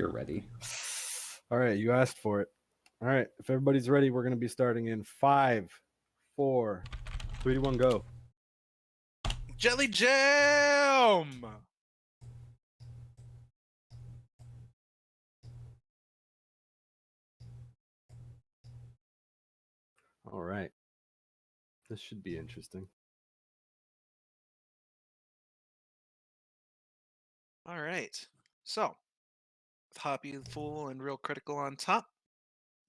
you're ready. All right, you asked for it. All right, if everybody's ready, we're going to be starting in 5, 4, 3, 2, 1, go. Jelly Jam! All right. This should be interesting. All right. So, with HoppieTheFool and RealCritical on top,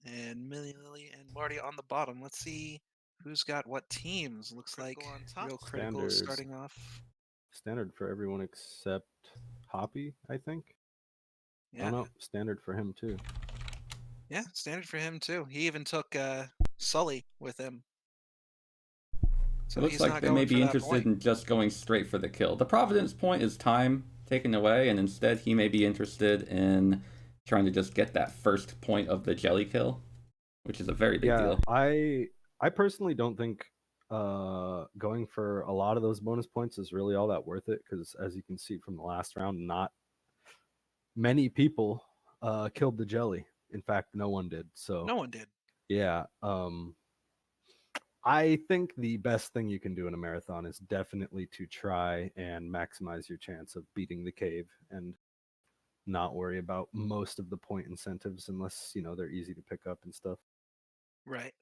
and Millie, Lily, and Marty on the bottom. Let's see who's got what teams. Looks like RealCritical is starting off. Standard for everyone except Hoppie, I think. Yeah. Oh, no, standard for him, too. Yeah, standard for him, too. He even took Sully with him. So it looks like they may be interested in just going straight for the kill. The Providence point is time taken away, and instead he may be interested in trying to just get that first point of the jelly kill, which is a very big deal. I personally don't think going for a lot of those bonus points is really all that worth it, because as you can see from the last round, not many people killed the jelly. In fact, no one did. So no one did. Yeah. I think the best thing you can do in a marathon is definitely to try and maximize your chance of beating the cave and not worry about most of the point incentives unless, you know, they're easy to pick up and stuff. Right.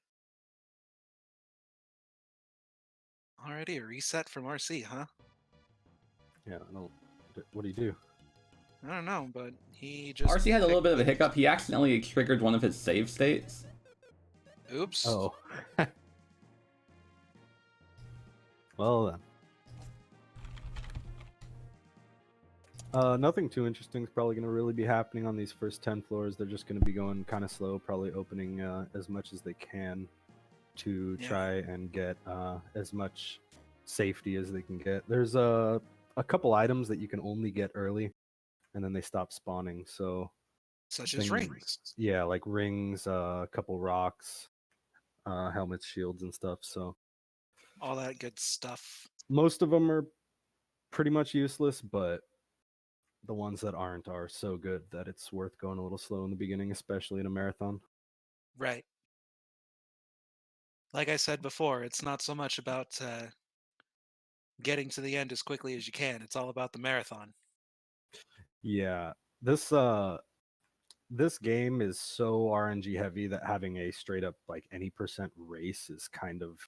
Alrighty, a reset from RC, huh? Yeah, I don't... What do you do? I don't know, but he just... RC had a little bit of a hiccup. He accidentally triggered one of his save states. Oops. Oh. Well then. Nothing too interesting is probably going to really be happening on these first 10 floors. They're just going to be going kind of slow, probably opening as much as they can to try and get as much safety as they can get. There's a couple items that you can only get early, and then they stop spawning. So, such as rings. Yeah, like rings, a couple rocks, helmets, shields, and stuff. So all that good stuff. Most of them are pretty much useless, but the ones that aren't are so good that it's worth going a little slow in the beginning, especially in a marathon. Right. Like I said before, it's not so much about getting to the end as quickly as you can. It's all about the marathon. Yeah, this game is so RNG heavy that having a straight up like any percent race is kind of...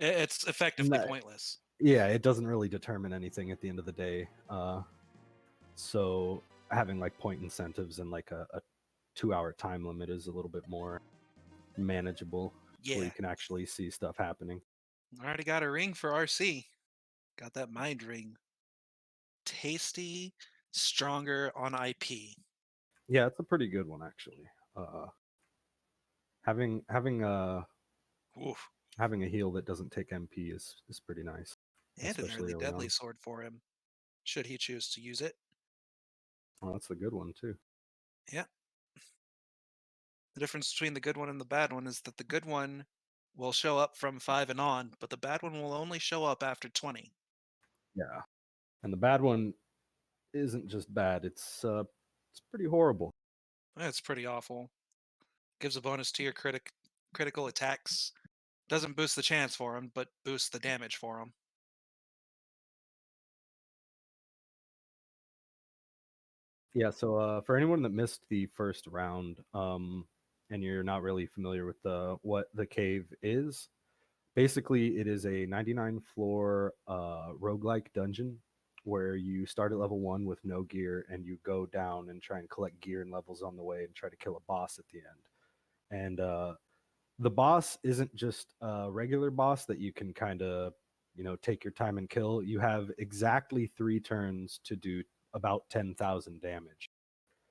It's effectively pointless. Yeah, it doesn't really determine anything at the end of the day. So having like point incentives and like a 2-hour time limit is a little bit more manageable. Yeah. Where you can actually see stuff happening. I already got a ring for RC. Got that mind ring. Tasty, stronger on IP. Yeah, it's a pretty good one actually. Having a heal that doesn't take MP is pretty nice. And an early deadly sword for him, should he choose to use it. Oh, that's a good one too. Yeah. The difference between the good one and the bad one is that the good one will show up from 5 and on, but the bad one will only show up after 20. Yeah. And the bad one isn't just bad, it's pretty horrible. It's pretty awful. Gives a bonus to your critical attacks. Doesn't boost the chance for him, but boosts the damage for him. Yeah, so for anyone that missed the first round, and you're not really familiar with what the cave is, basically it is a 99 floor roguelike dungeon where you start at level 1 with no gear and you go down and try and collect gear and levels on the way and try to kill a boss at the end. And the boss isn't just a regular boss that you can kind of, you know, take your time and kill. You have exactly 3 turns to do about 10,000 damage.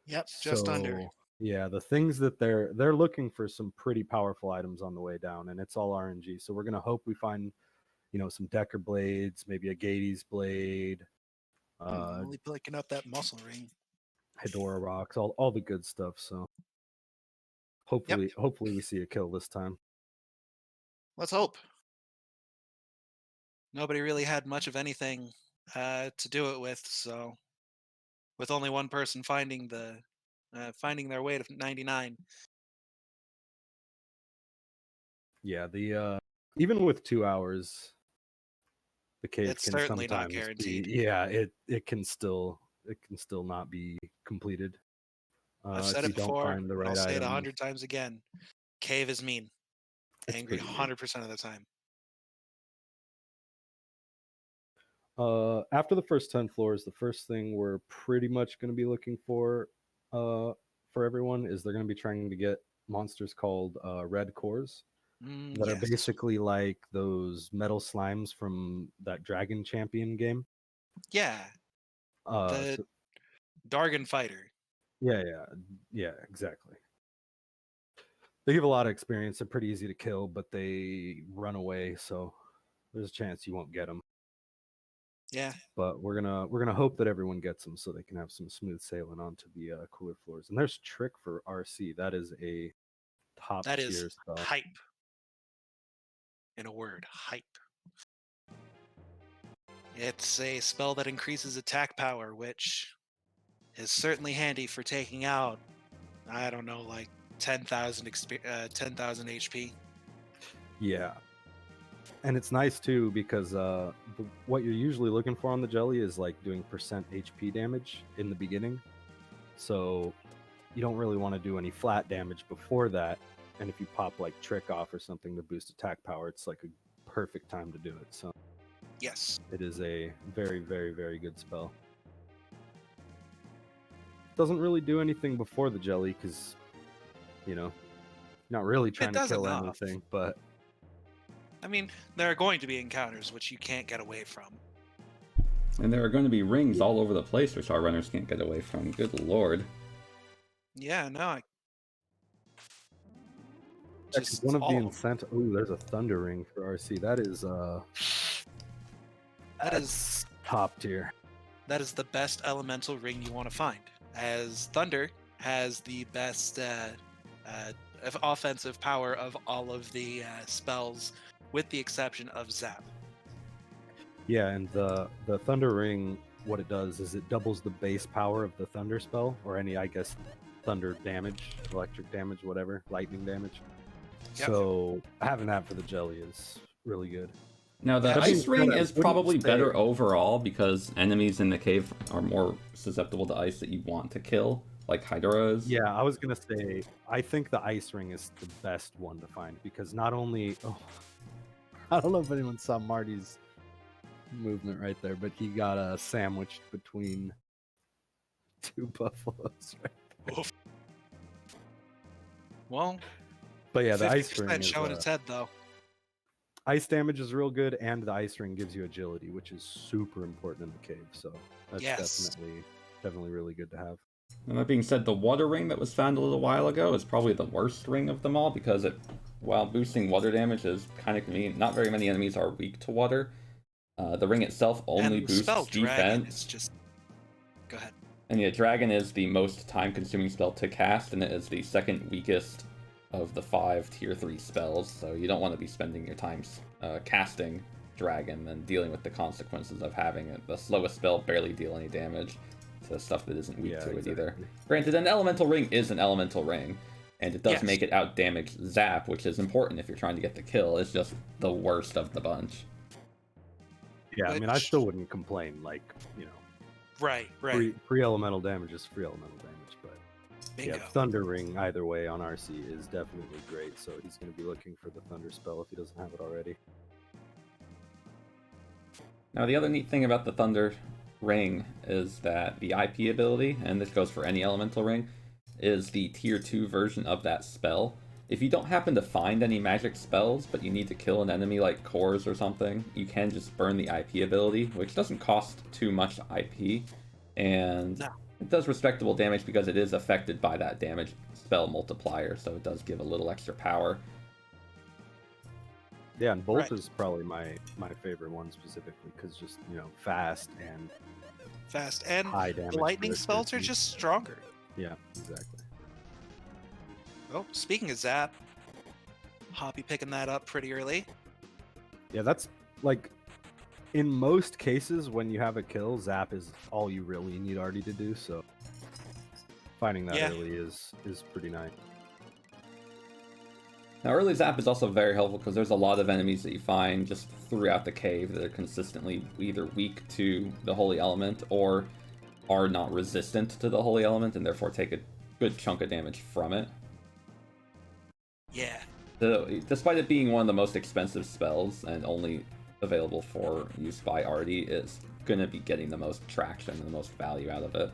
Yep, just under. Yeah, the things that they're looking for some pretty powerful items on the way down, and it's all RNG. So we're gonna hope we find, you know, some Decker blades, maybe a Gades blade. Only picking up that muscle ring. Hedora rocks, all the good stuff. So hopefully we see a kill this time. Let's hope. Nobody really had much of anything to do it with, so with only one person finding the finding their way to 99. Yeah, the even with 2 hours, the cave It's can certainly not sometimes be, guaranteed. yeah, it can still not be completed I've if said you it don't before, find the and I'll right say it items. 100 times again. Cave is mean. It's Angry pretty mean. 100% of the time. After the first 10 floors, the first thing we're pretty much going to be looking for everyone is they're going to be trying to get monsters called red cores that are Yes. basically like those metal slimes from that Dragon Champion game. Yeah. The Dargon Fighter. Yeah, exactly. They give a lot of experience. They're pretty easy to kill, but they run away, so there's a chance you won't get them. Yeah. But we're gonna hope that everyone gets them so they can have some smooth sailing onto the cooler floors. And there's Trick for RC. That is a top That tier is spell. hype. In a word, hype. It's a spell that increases attack power, which is certainly handy for taking out, I don't know, like 10,000 HP. Yeah. And it's nice too because what you're usually looking for on the jelly is like doing percent HP damage in the beginning. So you don't really want to do any flat damage before that. And if you pop like Trick off or something to boost attack power, it's like a perfect time to do it. So yes, it is a very, very, very good spell. Doesn't really do anything before the jelly because, not really trying to kill anything, but I mean, there are going to be encounters which you can't get away from. And there are going to be rings all over the place which our runners can't get away from. Good lord. Yeah, no. Just one of the incentive. Oh, there's a thunder ring for RC. That is top tier. That is the best elemental ring you want to find, as thunder has the best offensive power of all of the spells, with the exception of Zap. Yeah, and the thunder ring, what it does is it doubles the base power of the thunder spell, or any, I guess, thunder damage, electric damage, whatever, lightning damage. Yep. So having that for the jelly is really good. Now the ice ring is probably better overall because enemies in the cave are more susceptible to ice that you want to kill, like Hydra is. Yeah, I was gonna say I think the ice ring is the best one to find because not only I don't know if anyone saw Marty's movement right there, but he got sandwiched between two buffaloes right there. Well, but yeah, the ice ring is showing its head though. Ice damage is real good, and the ice ring gives you agility, which is super important in the cave. So that's definitely really good to have. And that being said, the water ring that was found a little while ago is probably the worst ring of them all because while boosting water damage is kind of convenient, not very many enemies are weak to water. The ring itself only boosts defense. Go ahead. And yeah, Dragon is the most time-consuming spell to cast, and it is the second weakest of the 5 tier 3 spells, so you don't want to be spending your time casting Dragon and dealing with the consequences of having it. The slowest spell barely deal any damage to stuff that isn't weak to it either. Granted, an elemental ring is an elemental ring, and it does make it out-damage Zap, which is important if you're trying to get the kill. It's just the worst of the bunch. Yeah, I mean, I still wouldn't complain, Right. Free elemental damage is free elemental damage, but yeah, Thunder Ring either way on RC is definitely great. So he's going to be looking for the Thunder spell if he doesn't have it already. Now the other neat thing about the Thunder Ring is that the IP ability, and this goes for any elemental ring, is the tier 2 version of that spell. If you don't happen to find any magic spells, but you need to kill an enemy like cores or something, you can just burn the IP ability, which doesn't cost too much IP, and it does respectable damage because it is affected by that damage spell multiplier, so it does give a little extra power. Yeah, and Bolt is probably my favorite one specifically, because just, fast and high damage. The lightning spells are just stronger. Yeah, exactly. Oh, speaking of Zap, Hoppie picking that up pretty early. Yeah, that's in most cases when you have a kill, Zap is all you really need Artie to do. So finding that early is pretty nice. Now, early zap is also very helpful because there's a lot of enemies that you find just throughout the cave that are consistently either weak to the holy element or are not resistant to the holy element and therefore take a good chunk of damage from it. Yeah. So, despite it being one of the most expensive spells and only available for use by Artie, it's going to be getting the most traction and the most value out of it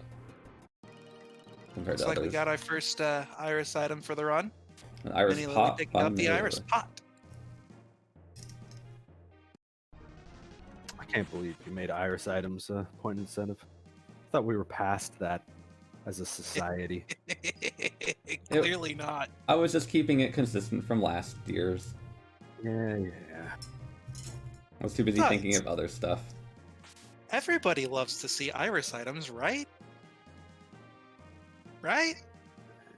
compared to Looks like others. we got our first Iris item for the run. An Iris Minnie pot. picked up the Iris pot. I can't believe you made Iris items a point incentive. I thought we were past that as a society. Clearly not. I was just keeping it consistent from last year's. Yeah. I was too busy thinking of other stuff. Everybody loves to see Iris items, right? Right?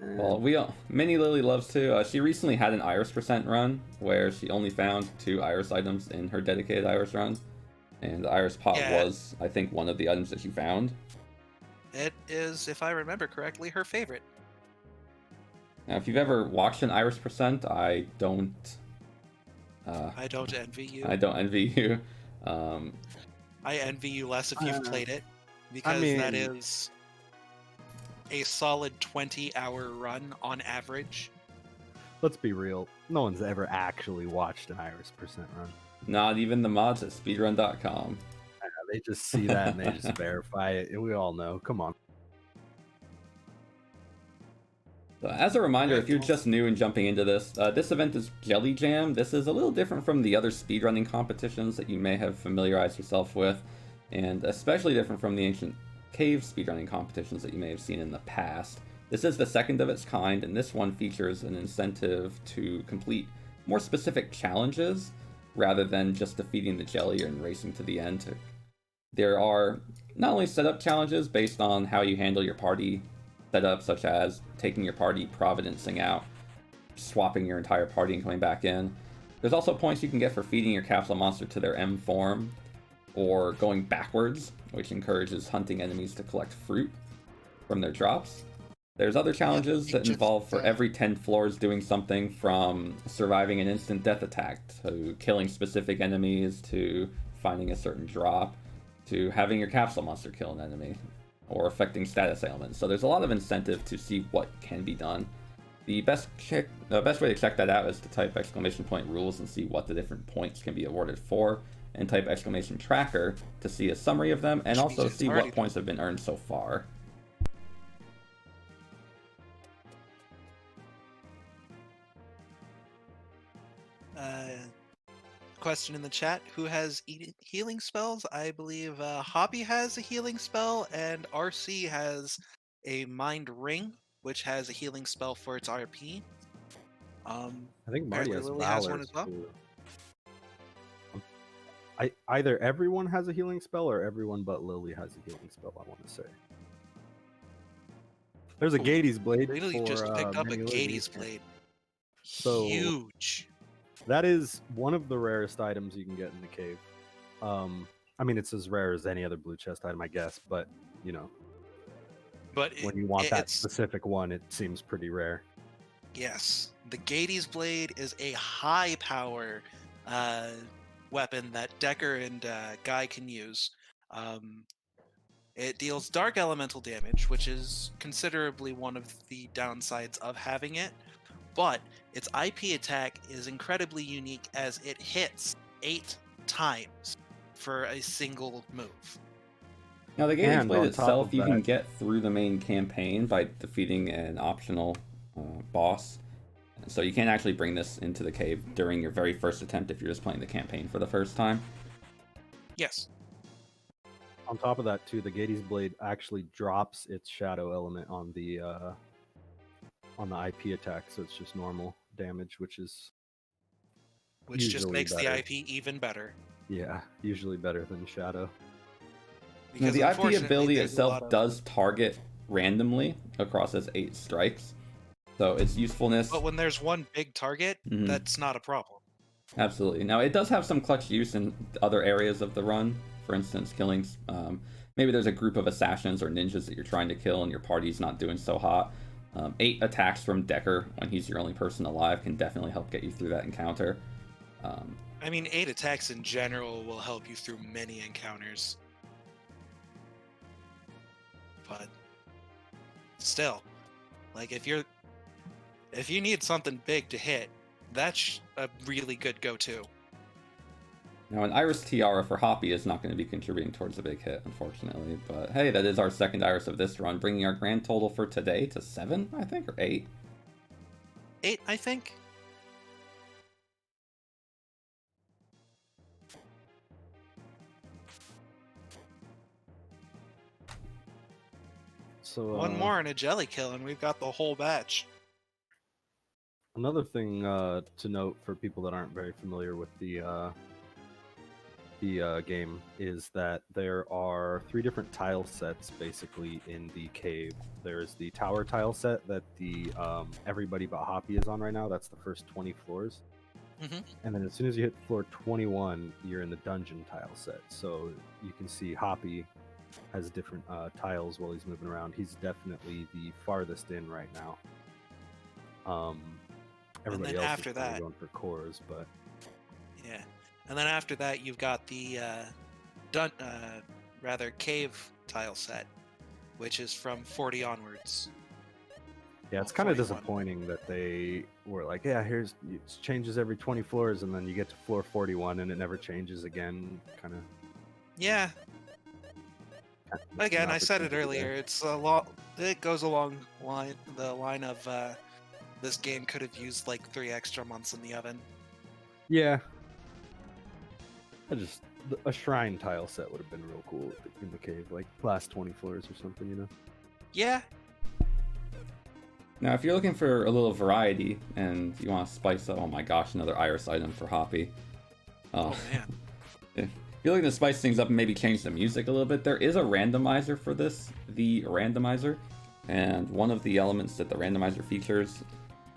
Well, Minnie Lily loves to. She recently had an Iris % run where she only found 2 Iris items in her dedicated Iris run, and the Iris pot was, I think, one of the items that she found. It is, if I remember correctly, her favorite. Now, if you've ever watched an Iris %, I don't envy you. I don't envy you. I envy you less if you've played it, because that is a solid 20-hour run on average. Let's be real. No one's ever actually watched an Iris % run. Not even the mods at speedrun.com. They just see that and they just verify it. We all know. Come on. So as a reminder, if you're just new and jumping into this, this event is Jelly Jam. This is a little different from the other speedrunning competitions that you may have familiarized yourself with, and especially different from the ancient cave speedrunning competitions that you may have seen in the past. This is the second of its kind, and this one features an incentive to complete more specific challenges rather than just defeating the jelly and racing to the end. There are not only setup challenges based on how you handle your party setup, such as taking your party, providencing out, swapping your entire party and coming back in. There's also points you can get for feeding your capsule monster to their M form, or going backwards, which encourages hunting enemies to collect fruit from their drops. There's other challenges that involve for every 10 floors doing something from surviving an instant death attack, to killing specific enemies, to finding a certain drop, to having your capsule monster kill an enemy, or affecting status ailments. So there's a lot of incentive to see what can be done. The best way to check that out is to type !rules and see what the different points can be awarded for, and type !tracker to see a summary of them, and also see what points have been earned so far. Question in the chat: who has healing spells? I believe Hoppie has a healing spell, and RC has a Mind Ring, which has a healing spell for its RP. I think Marty has Lily Valor has one as well. Either everyone has a healing spell or everyone but Lily has a healing spell, I want to say. There's a Gades Blade. Lily just picked up a Gades Blade. So huge. That is one of the rarest items you can get in the cave. I mean, it's as rare as any other blue chest item, I guess, but, you know. But when you want that specific one, it seems pretty rare. Yes. The Gades Blade is a high power weapon that Decker and Guy can use. It deals dark elemental damage, which is considerably one of the downsides of having it. But its IP attack is incredibly unique as it hits 8 times for a single move. Now the Gades Blade itself you can get through the main campaign by defeating an optional boss. So you can't actually bring this into the cave during your very first attempt if you're just playing the campaign for the first time. Yes. On top of that too, the Gades Blade actually drops its shadow element on the IP attack, so it's just normal damage, which just makes the IP even better. Yeah, usually better than shadow. Now, the IP ability itself does target randomly across its 8 strikes, so its usefulness. But when there's one big target, that's not a problem. Absolutely. Now it does have some clutch use in other areas of the run. For instance, killing maybe there's a group of assassins or ninjas that you're trying to kill and your party's not doing so hot. 8 attacks from Decker when he's your only person alive can definitely help get you through that encounter. I mean, 8 attacks in general will help you through many encounters. But still, like if you need something big to hit, that's a really good go-to. Now, an Iris Tiara for Hoppie is not going to be contributing towards a big hit, unfortunately. But hey, that is our second Iris of this run, bringing our grand total for today to 7, I think, or 8. 8, I think. So one more and a jelly kill, and we've got the whole batch. Another thing to note for people that aren't very familiar with the game is that there are 3 different tile sets basically in the cave. There's the tower tile set that the everybody but Hoppie is on right now. That's the first 20 floors. Mm-hmm. And then as soon as you hit floor 21, you're in the dungeon tile set. So you can see Hoppie has different tiles while he's moving around. He's definitely the farthest in right now. Everybody else after is kind that, of going for cores, but yeah. And then after that, you've got the cave tile set, which is from 40 onwards. Yeah, it's kind of disappointing that they were like, yeah, it changes every 20 floors, and then you get to floor 41 and it never changes again. Kind of. Yeah. Again, I said it earlier. It's a lot. It goes along the line of this game could have used like 3 extra months in the oven. Yeah. A shrine tile set would have been real cool in the cave, like last 20 floors or something, you know? Yeah. Now, if you're looking for a little variety and you want to spice up, oh my gosh, another Iris item for Hoppie. Oh man. If you're looking to spice things up and maybe change the music a little bit, there is a randomizer for this, the randomizer. And one of the elements that the randomizer features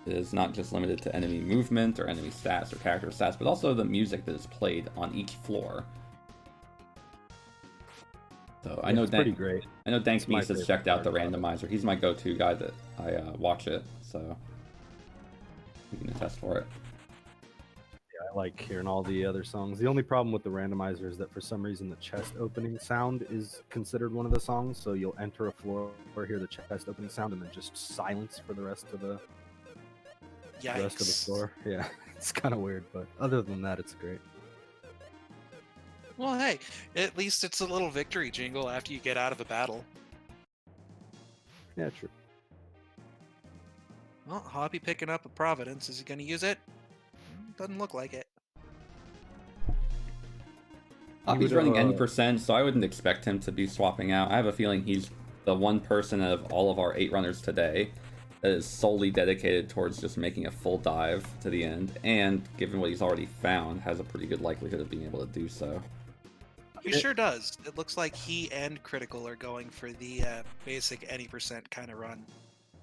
is not just limited to enemy movement or enemy stats or character stats, but also the music that is played on each floor. So I know pretty great. I know Dank Beast has checked out the randomizer. He's my go-to guy that I watch it, so you can attest for it. Yeah, I like hearing all the other songs. The only problem with the randomizer is that for some reason the chest opening sound is considered one of the songs, so you'll enter a floor or hear the chest opening sound and then just silence for the rest of the floor. Yeah, it's kind of weird, but other than that, it's great. Well, hey, at least it's a little victory jingle after you get out of a battle. Yeah, true. Well, Hoppie picking up a Providence. Is he going to use it? Doesn't look like it. Hoppie's running any percent, so I wouldn't expect him to be swapping out. I have a feeling he's the one person out of all of our 8 runners today that is solely dedicated towards just making a full dive to the end, and given what he's already found, has a pretty good likelihood of being able to do so. He sure does. It looks like he and Critical are going for the basic any percent kind of run.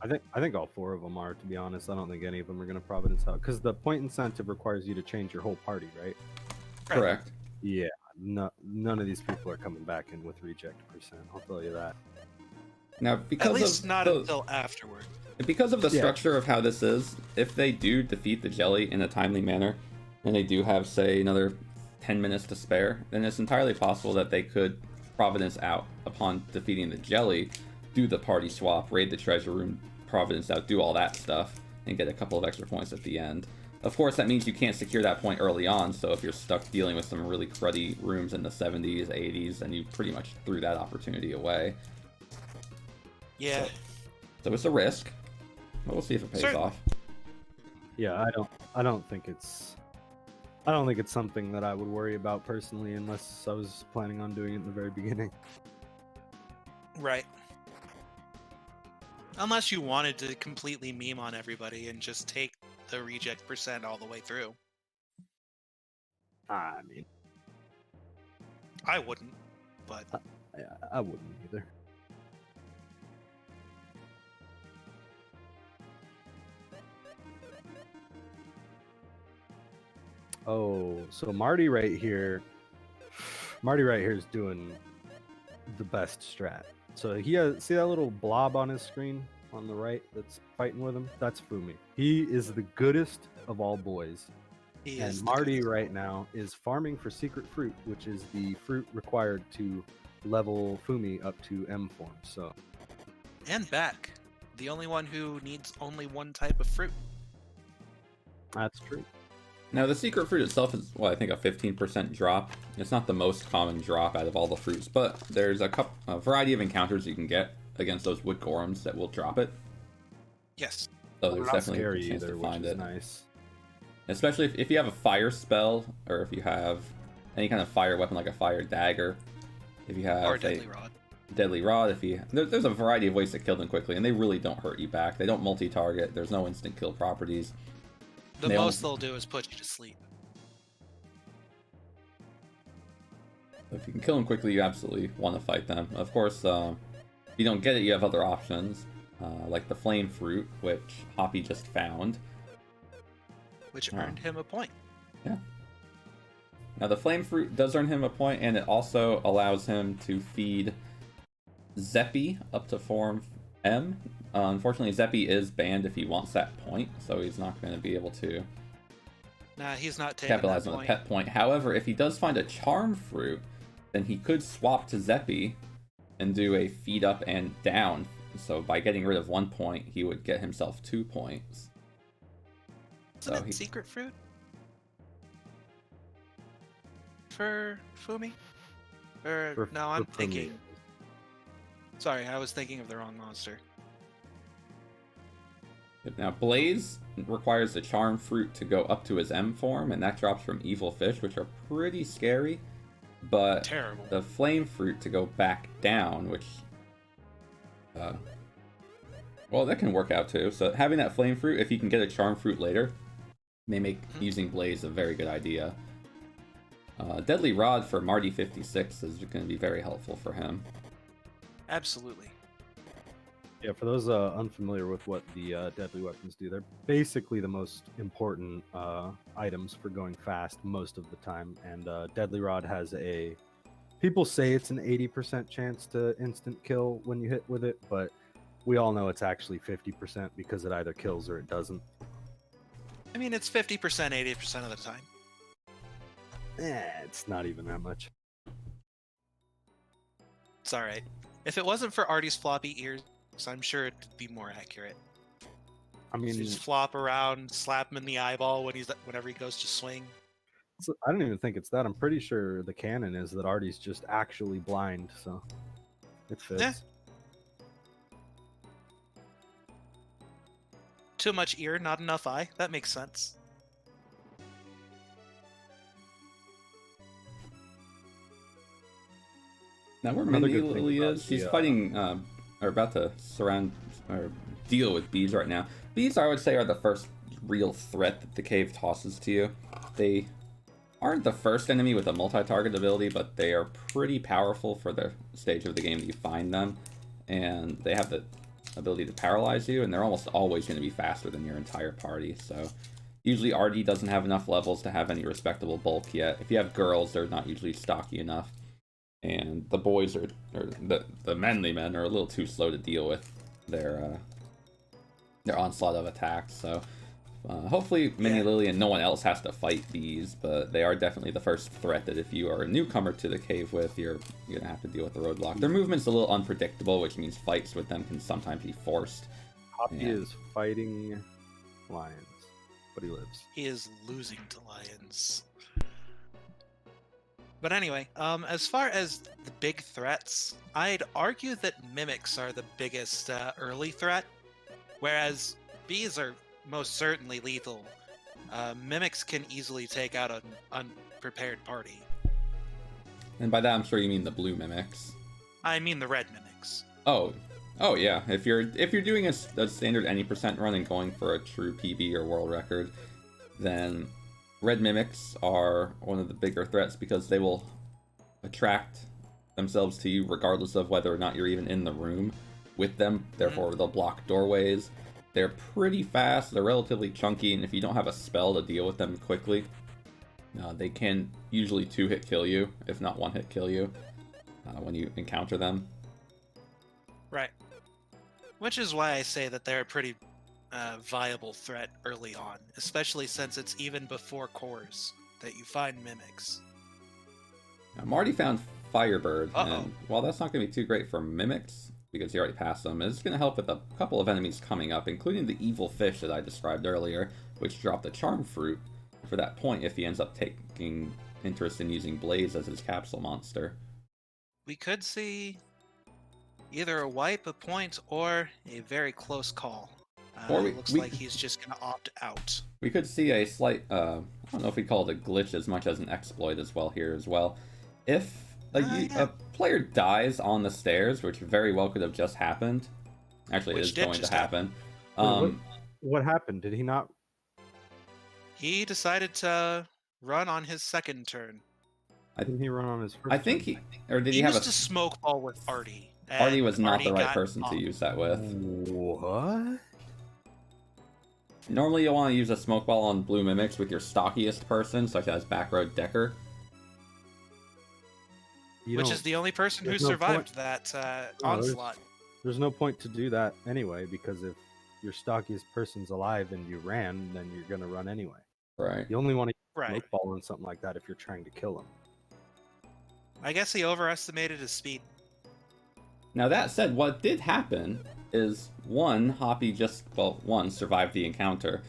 I think all 4 of them are, to be honest. I don't think any of them are going to Providence out, because the point incentive requires you to change your whole party, right? Correct. Yeah, none of these people are coming back in with reject percent. I'll tell you that. Now, because at least not until afterward. Because of the structure of how this is, if they do defeat the jelly in a timely manner, and they do have, say, another 10 minutes to spare, then it's entirely possible that they could Providence out upon defeating the jelly, do the party swap, raid the treasure room, Providence out, do all that stuff, and get a couple of extra points at the end. Of course, that means you can't secure that point early on, so if you're stuck dealing with some really cruddy rooms in the 70s, 80s, then you pretty much threw that opportunity away. Yeah. So it's a risk, but we'll see if it pays off. Yeah, I don't think it's something that I would worry about personally, unless I was planning on doing it in the very beginning. Right. Unless you wanted to completely meme on everybody and just take the reject percent all the way through. I mean, I wouldn't, but I wouldn't either. Oh, so Marty right here is doing the best strat. So he has, see that little blob on his screen on the right that's fighting with him? That's Fumi. He is the goodest of all boys. And Marty right now is farming for secret fruit, which is the fruit required to level Fumi up to M form. So, and back, the only one who needs only one type of fruit. That's true. Now the secret fruit itself is, well, I think a 15% drop. It's not the most common drop out of all the fruits, but there's a variety of encounters you can get against those wood gorems that will drop it. Yes. So there's definitely a chance to find it. Nice. Especially if you have a fire spell, or if you have any kind of fire weapon like a fire dagger. If you have or a deadly rod. If you there's a variety of ways to kill them quickly, and they really don't hurt you back. They don't multi-target. There's no instant kill properties. The most they'll do is put you to sleep. If you can kill them quickly, you absolutely want to fight them. Of course, if you don't get it, you have other options, like the flame fruit, which Hoppie just found. Which earned him a point. Yeah. Now the flame fruit does earn him a point, and it also allows him to feed Zeppy up to form M. Unfortunately, Zeppy is banned if he wants that point, so he's not going to be able to he's not taking capitalize on the pet point. However, if he does find a charm fruit, then he could swap to Zeppy and do a feed up and down. So by getting rid of 1 point, he would get himself 2 points. Isn't it secret fruit for Fumi? No, I'm thinking. Sorry, I was thinking of the wrong monster. Now, Blaze requires the charm fruit to go up to his M form, and that drops from evil fish, which are pretty scary. But terrible. The flame fruit to go back down, which well, that can work out too. So having that flame fruit, if you can get a charm fruit later, may make using Blaze a very good idea. Deadly Rod for Marty 56 is going to be very helpful for him. Absolutely. Yeah, for those unfamiliar with what the deadly weapons do, they're basically the most important items for going fast most of the time. And Deadly Rod has a... People say it's an 80% chance to instant kill when you hit with it, but we all know it's actually 50% because it either kills or it doesn't. I mean, it's 50%, 80% of the time. It's not even that much. It's alright. If it wasn't for Artie's floppy ears, I'm sure it'd be more accurate. I mean, so just flop around, slap him in the eyeball whenever he goes to swing. I don't even think it's that. I'm pretty sure the canon is that Artie's just actually blind, so it fits. Yeah. Too much ear, not enough eye. That makes sense. Now where Mindy Lily is, she's fighting, or about to surround, or deal with bees right now. Bees, I would say, are the first real threat that the cave tosses to you. They aren't the first enemy with a multi-target ability, but they are pretty powerful for the stage of the game that you find them. And they have the ability to paralyze you, and they're almost always going to be faster than your entire party. So usually Artie doesn't have enough levels to have any respectable bulk yet. If you have girls, they're not usually stocky enough. And the boys or the manly men are a little too slow to deal with their onslaught of attacks. So hopefully Minnie Lily and no one else has to fight these, but they are definitely the first threat that if you are a newcomer to the cave with, you're gonna have to deal with the roadblock. Their movement's a little unpredictable, which means fights with them can sometimes be forced. Hoppie is fighting lions, but he lives. He is losing to lions. But anyway, as far as the big threats, I'd argue that mimics are the biggest early threat, whereas bees are most certainly lethal. Mimics can easily take out an unprepared party. And by that, I'm sure you mean the blue mimics. I mean the red mimics. Oh yeah. If you're doing a standard any % run and going for a true PB or world record, then red mimics are one of the bigger threats because they will attract themselves to you regardless of whether or not you're even in the room with them. Therefore, they'll block doorways. They're pretty fast, they're relatively chunky, and if you don't have a spell to deal with them quickly, they can usually 2-hit kill you, if not 1-hit kill you. when you encounter them. Right. Which is why I say that they're a pretty viable threat early on, especially since it's even before cores that you find mimics. Now, Marty found Firebird, Uh-oh. and while that's not going to be too great for mimics, because he already passed them, it's going to help with a couple of enemies coming up, including the evil fish that I described earlier, which dropped the charm fruit for that point if he ends up taking interest in using Blaze as his capsule monster. We could see either a wipe, a point, or a very close call. Looks like he's just going to opt out. We could see a slight, I don't know if we call it a glitch as much as an exploit as well here as well. If a player dies on the stairs, which very well could have just happened, actually it is going to happen. What happened? Did he not? He decided to run on his second turn. Didn't he run on his first? I think turn? did he have used a smoke ball with Artie. Artie was not the right person off. to use that with. What? Normally you'll want to use a smoke ball on blue mimics with your stockiest person, such as Backroad Decker. Which is the only person who survived that onslaught. There's no point to do that anyway, because if your stockiest person's alive and you ran, then you're going to run anyway. Right. You only want to use a smoke ball on something like that if you're trying to kill him. I guess he overestimated his speed. Now that said, what did happen is Hoppie survived the encounter.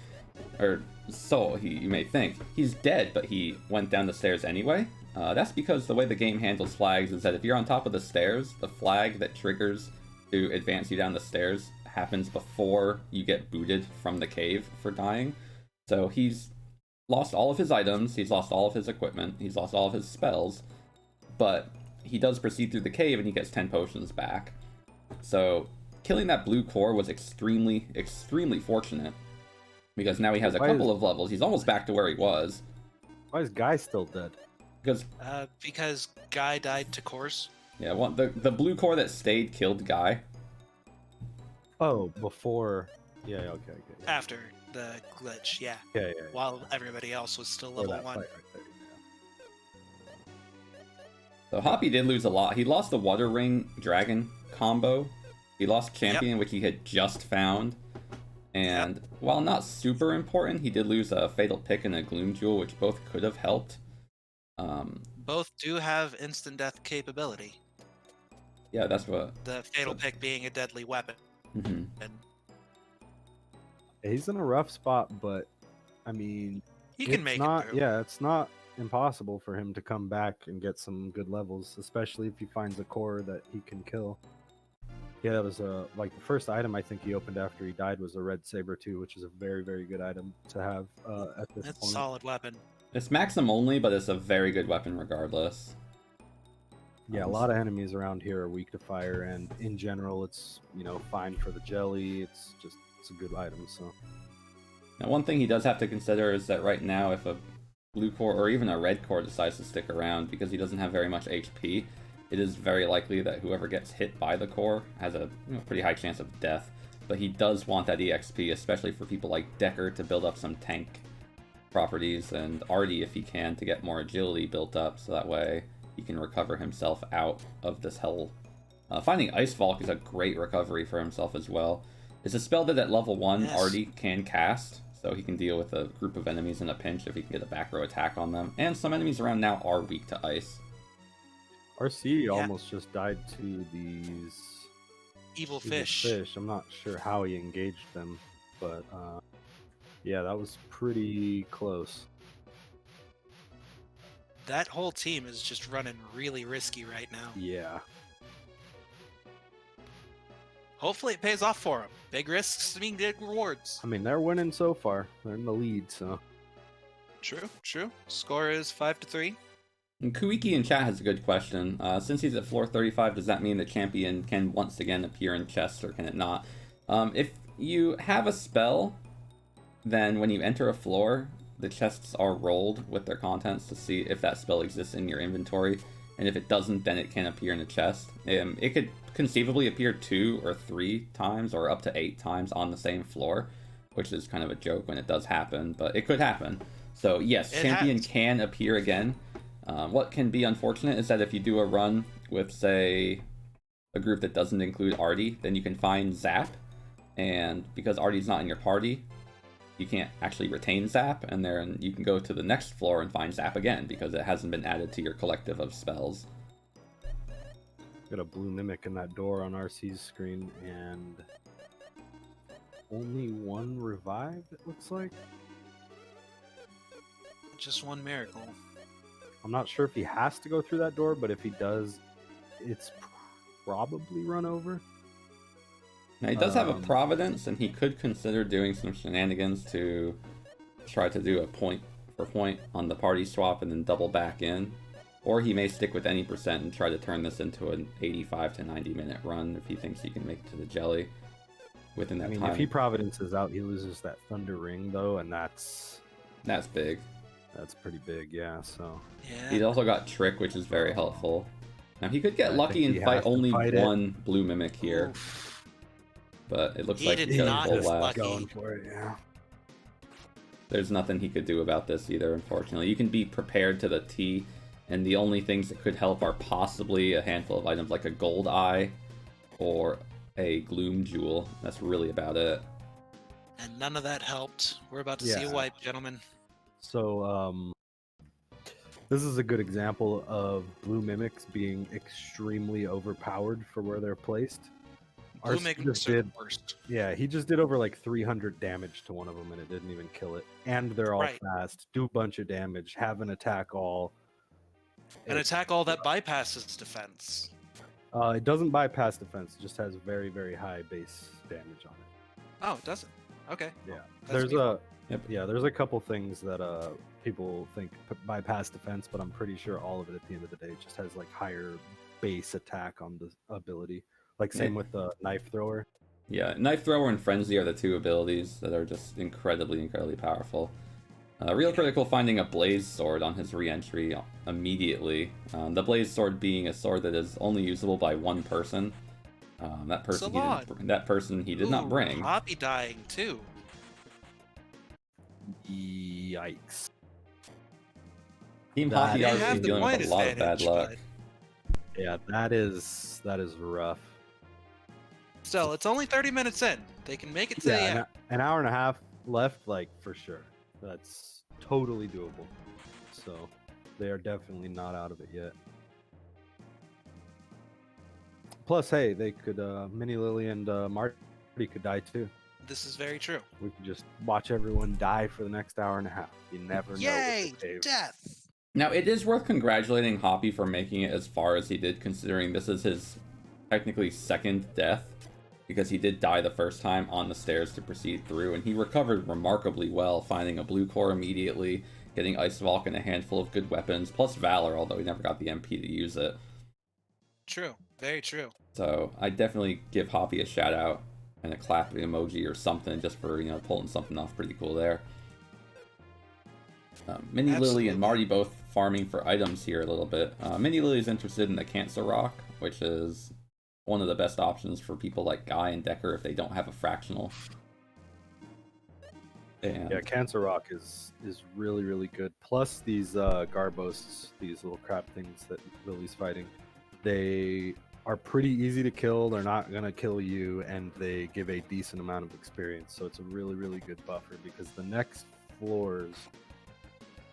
Or so you may think. He's dead, but he went down the stairs anyway. That's because the way the game handles flags is that if you're on top of the stairs, the flag that triggers to advance you down the stairs happens before you get booted from the cave for dying. So he's lost all of his items, he's lost all of his equipment, he's lost all of his spells, but he does proceed through the cave and he gets 10 potions back. So killing that blue core was extremely, extremely fortunate, because now he has a couple of levels. He's almost back to where he was. Why is Guy still dead? Because Guy died to cores. Yeah, the blue core that stayed killed Guy. Oh, before. Yeah, okay. After the glitch, yeah. Yeah. While everybody else was still level 1. Right there, So Hoppie did lose a lot. He lost the Water Ring Dragon combo. He lost Champion, which he had just found. And while not super important, he did lose a Fatal Pick and a Gloom Jewel, which both could have helped. Both do have instant death capability. Yeah, that's what... The Fatal Pick being a deadly weapon. Mm-hmm. And he's in a rough spot, but, I mean... He can make it through. Yeah, it's not impossible for him to come back and get some good levels, especially if he finds a core that he can kill. Yeah, that was the first item I think he opened after he died was a Red Saber 2, which is a very, very good item to have at this point. That's a solid weapon. It's Maxim only, but it's a very good weapon regardless. Yeah, a lot of enemies around here are weak to fire, and in general, it's fine for the jelly. It's a good item. So now, one thing he does have to consider is that right now, if a blue core or even a red core decides to stick around because he doesn't have very much HP, it is very likely that whoever gets hit by the core has a pretty high chance of death. But he does want that EXP, especially for people like Decker to build up some tank properties, and Artie, if he can, to get more agility built up, so that way he can recover himself out of this hell. Finding Ice Valk is a great recovery for himself as well. It's a spell that at level 1 Artie can cast, so he can deal with a group of enemies in a pinch if he can get a back row attack on them. And some enemies around now are weak to ice. RC almost just died to these evil fish. I'm not sure how he engaged them, but yeah, that was pretty close. That whole team is just running really risky right now. Yeah. Hopefully it pays off for them. Big risks mean big rewards. I mean, they're winning so far. They're in the lead, so. True. Score is 5-3. And Kuiki in chat has a good question. Since he's at floor 35, does that mean the champion can once again appear in chests, or can it not? If you have a spell, then when you enter a floor, the chests are rolled with their contents to see if that spell exists in your inventory, and if it doesn't, then it can appear in a chest. It could conceivably appear 2 or 3 times, or up to 8 times on the same floor, which is kind of a joke when it does happen, but it could happen. So yes, champion can appear again. What can be unfortunate is that if you do a run with, say, a group that doesn't include Artie, then you can find Zap, and because Artie's not in your party, you can't actually retain Zap, and then you can go to the next floor and find Zap again, because it hasn't been added to your collective of spells. Got a blue mimic in that door on RC's screen, and only one revived, it looks like. Just one miracle. I'm not sure if he has to go through that door, but if he does, it's probably run over. Now, he does have a Providence, and he could consider doing some shenanigans to try to do a point for point on the party swap and then double back in. Or he may stick with any percent and try to turn this into an 85 to 90 minute run if he thinks he can make it to the jelly within that time. If he Providences out, he loses that Thunder Ring, though, and that's big. That's pretty big, yeah, so... Yeah. He's also got Trick, which is very helpful. Now, he could get lucky and fight only one Blue Mimic here. Oof. But it looks He like did he's not full get left. lucky. Going for it, yeah. There's nothing he could do about this either, unfortunately. You can be prepared to the T, and the only things that could help are possibly a handful of items like a Gold Eye or a Gloom Jewel. That's really about it. And none of that helped. We're about to see a wipe, gentlemen. So, this is a good example of blue mimics being extremely overpowered for where they're placed. Blue mimics are the worst. Yeah, he just did over like 300 damage to one of them, and it didn't even kill it. And they're all fast, do a bunch of damage, have an attack all. An attack all that bypasses defense. It doesn't bypass defense; it just has very, very high base damage on it. Oh, it doesn't. Okay. Yeah, Well, there's a couple things that people think bypass defense, but I'm pretty sure all of it at the end of the day just has like higher base attack on the ability. Like same with the Knife Thrower. Yeah, Knife Thrower and Frenzy are the two abilities that are just incredibly, incredibly powerful. RealCritical finding a Blaze Sword on his re-entry immediately. The Blaze Sword being a sword that is only usable by one person. That person he did not bring. Hoppie dying too. Yikes. Team Hoppie is dealing with a lot of bad luck. Yeah, that is rough. Still, it's only 30 minutes in. They can make it to the end. An hour and a half left, like, for sure. That's totally doable. So, they are definitely not out of it yet. Plus, hey, they could, Mini Lily and Marty could die too. This is very true. We could just watch everyone die for the next hour and a half. You never know. Yay, death! Now, it is worth congratulating Hoppie for making it as far as he did, considering this is his technically second death, because he did die the first time on the stairs to proceed through, and he recovered remarkably well, finding a blue core immediately, getting Ice Valk and a handful of good weapons, plus Valor, although he never got the MP to use it. True. Very true. So I definitely give Hoppie a shout out and a clap emoji or something just for, pulling something off pretty cool there. Mini Lily and Marty both farming for items here a little bit. Mini Lily is interested in the Cancer Rock, which is one of the best options for people like Guy and Decker if they don't have a fractional. And yeah, Cancer Rock is really, really good. Plus these Garbos, these little crap things that Lily's fighting, they are pretty easy to kill. They're not going to kill you, and they give a decent amount of experience. So it's a really, really good buffer, because the next floors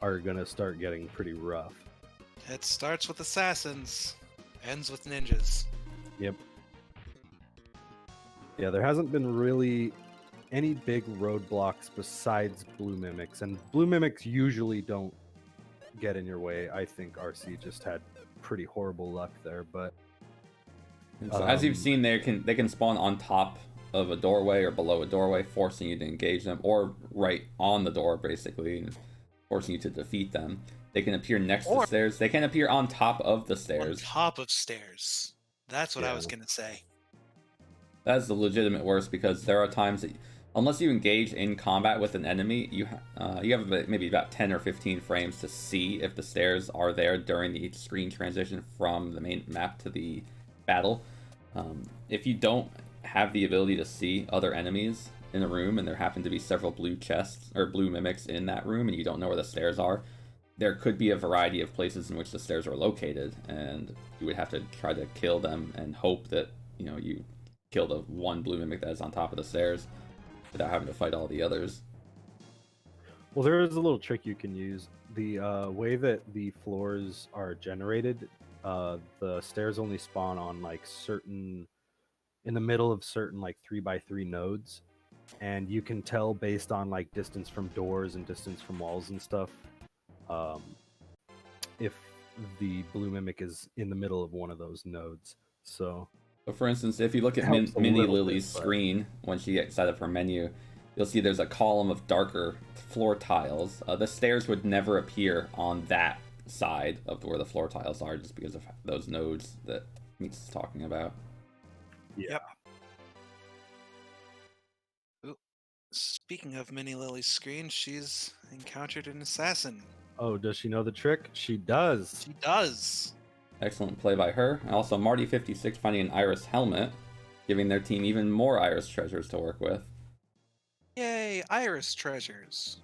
are going to start getting pretty rough. It starts with assassins, ends with ninjas. Yep. Yeah, there hasn't been really any big roadblocks besides blue mimics, and blue mimics usually don't get in your way. I think RC just had pretty horrible luck there, but so as you've seen, they can spawn on top of a doorway or below a doorway, forcing you to engage them, or right on the door, basically, forcing you to defeat them. They can appear next to stairs. They can appear on top of the stairs. On top of stairs. That's what I was gonna say. That's the legitimate worst, because there are times that, unless you engage in combat with an enemy, you have maybe about 10 or 15 frames to see if the stairs are there during the screen transition from the main map to the battle. If you don't have the ability to see other enemies in a room, and there happen to be several blue chests or blue mimics in that room, and you don't know where the stairs are, there could be a variety of places in which the stairs are located, and you would have to try to kill them and hope that, you know, you kill the one blue mimic that is on top of the stairs without having to fight all the others. Well, there is a little trick you can use. The way that the floors are generated, the stairs only spawn on like certain, in the middle of certain like 3x3 nodes, and you can tell based on like distance from doors and distance from walls and stuff, if the blue mimic is in the middle of one of those nodes. So for instance, if you look at Mini Lily's screen when she gets out of her menu, you'll see there's a column of darker floor tiles. The stairs would never appear on that side of where the floor tiles are, just because of those nodes that Meeks is talking about. Yeah. Ooh. Speaking of Mini Lily's screen, she's encountered an assassin. Oh, does she know the trick? She does. She does. Excellent play by her. Also, Marty56 finding an Iris helmet, giving their team even more Iris treasures to work with. Yay, Iris treasures.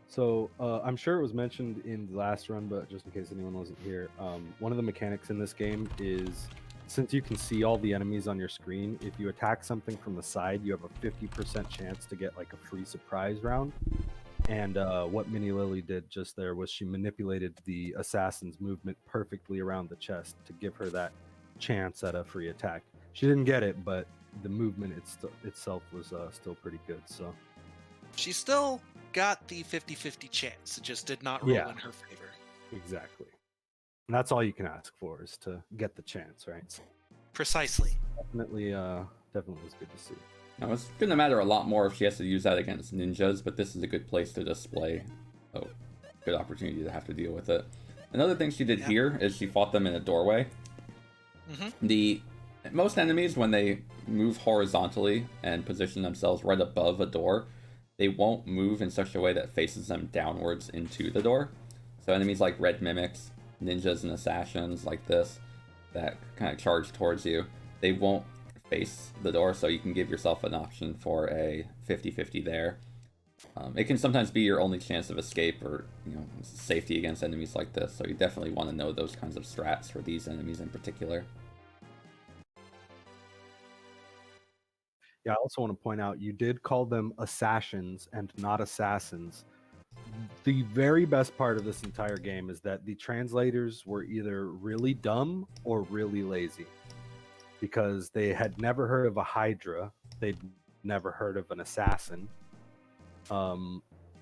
So I'm sure it was mentioned in the last run, but just in case anyone wasn't here, one of the mechanics in this game is, since you can see all the enemies on your screen, if you attack something from the side, you have a 50% chance to get like a free surprise round. And what Mini Lily did just there was she manipulated the assassin's movement perfectly around the chest to give her that chance at a free attack. She didn't get it, but the movement itself was still pretty good. So she still got the 50-50 chance. It just did not roll in her favor. Exactly. And that's all you can ask for, is to get the chance, right? So precisely. Definitely was good to see. Now, it's going to matter a lot more if she has to use that against ninjas, but this is a good place to display a good opportunity to have to deal with it. Another thing she did here is she fought them in a doorway. Most enemies, when they move horizontally and position themselves right above a door, they won't move in such a way that faces them downwards into the door. So enemies like red mimics, ninjas and assassins like this, that kind of charge towards you, they won't face the door, so you can give yourself an option for a 50-50 there. It can sometimes be your only chance of escape or, you know, safety against enemies like this, so you definitely want to know those kinds of strats for these enemies in particular. Yeah, I also want to point out, you did call them assassins and not assassins. The very best part of this entire game is that the translators were either really dumb or really lazy, because they had never heard of a Hydra, they'd never heard of an assassin.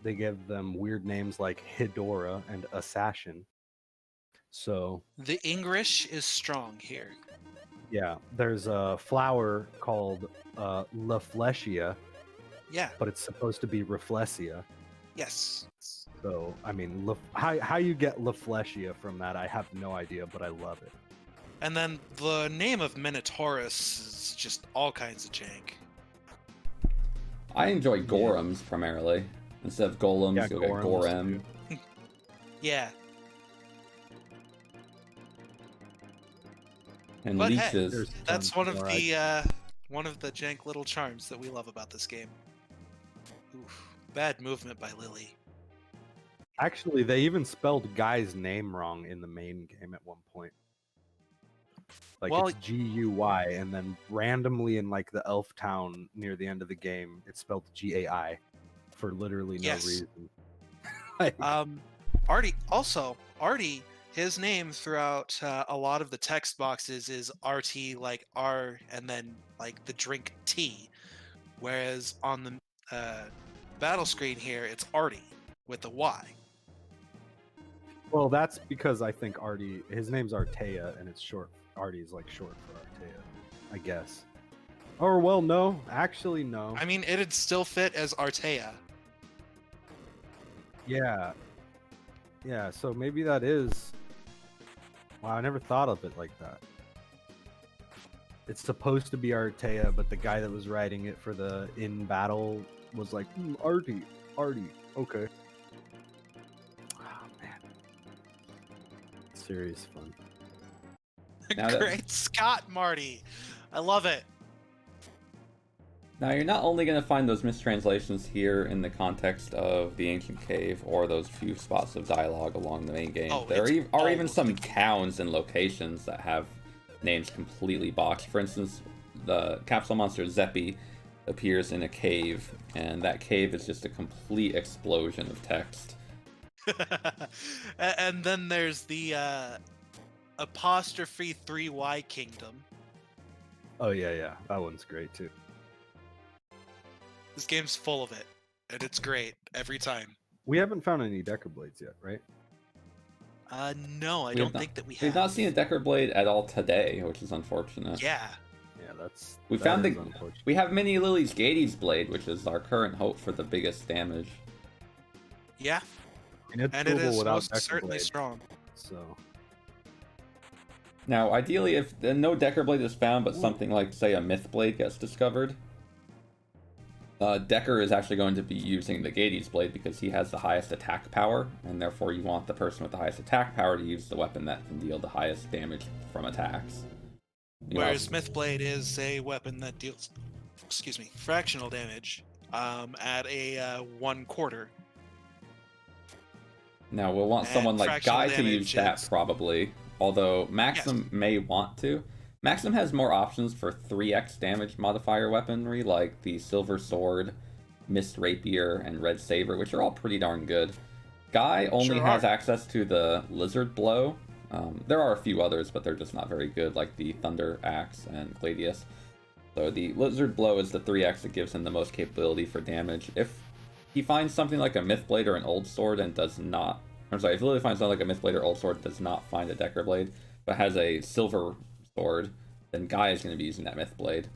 They gave them weird names like Hidora and Assassin. So the English is strong here. Yeah, there's a flower called Lufia. Yeah. But it's supposed to be Reflesia. Yes. So, I mean, how you get Lufia from that, I have no idea, but I love it. And then the name of Minotaurus is just all kinds of jank. I enjoy Gorems primarily. Instead of Golems, you'll get Gorem. Yeah. And but leeches. Hey, that's one of the jank little charms that we love about this game. Oof, bad movement by Lily. Actually, they even spelled Guy's name wrong in the main game at one point. Like, it's G-U-Y, and then randomly in like the elf town near the end of the game, it's spelled G-A-I for literally no reason. Like... Artie, his name throughout a lot of the text boxes is RT, like R and then like the drink T, whereas on the battle screen here it's Artie with a Y. Well, that's because I think Artie, his name's Artea, and it's short. Artie is like short for Artea, I guess. Or, well, no. Actually, no. I mean, it'd still fit as Artea. Yeah. Yeah, so maybe that is... Wow, I never thought of it like that. It's supposed to be Artea, but the guy that was writing it for the in-battle was like, Artie, okay. Serious fun. Great Scott, Marty. I love it. Now, you're not only going to find those mistranslations here in the context of the Ancient Cave or those few spots of dialogue along the main game. There are even some towns and locations that have names completely botched. For instance, the capsule monster Zeppi appears in a cave, and that cave is just a complete explosion of text. And then there's the apostrophe 3Y Kingdom. Oh, yeah. That one's great, too. This game's full of it, and it's great every time. We haven't found any Decker Blades yet, right? No, I don't think that we have. We've not seen a Decker Blade at all today, which is unfortunate. Yeah. Yeah, we have Mini Lily's Gatie's Blade, which is our current hope for the biggest damage. Yeah. And it is most certainly strong. So now, ideally, if no Decker Blade is found, but something like, say, a Myth Blade gets discovered, Decker is actually going to be using the Gatie's Blade because he has the highest attack power, and therefore you want the person with the highest attack power to use the weapon that can deal the highest damage from attacks. Whereas Myth Blade is a weapon that deals, fractional damage at a 1/4. Now, we'll want someone like Guy to use that probably, although Maxim may want to. Maxim has more options for 3x damage modifier weaponry, like the Silver Sword, Mist Rapier, and Red Saber, which are all pretty darn good. Guy only has access to the Lizard Blow. There are a few others, but they're just not very good, like the Thunder Axe and Gladius. So the Lizard Blow is the 3x that gives him the most capability for damage. If he finds something like a Myth Blade or an Old Sword and does not... if he literally finds something like a Myth Blade or Old Sword does not find a Decker Blade, but has a Silver Sword, then Guy is going to be using that Myth Blade.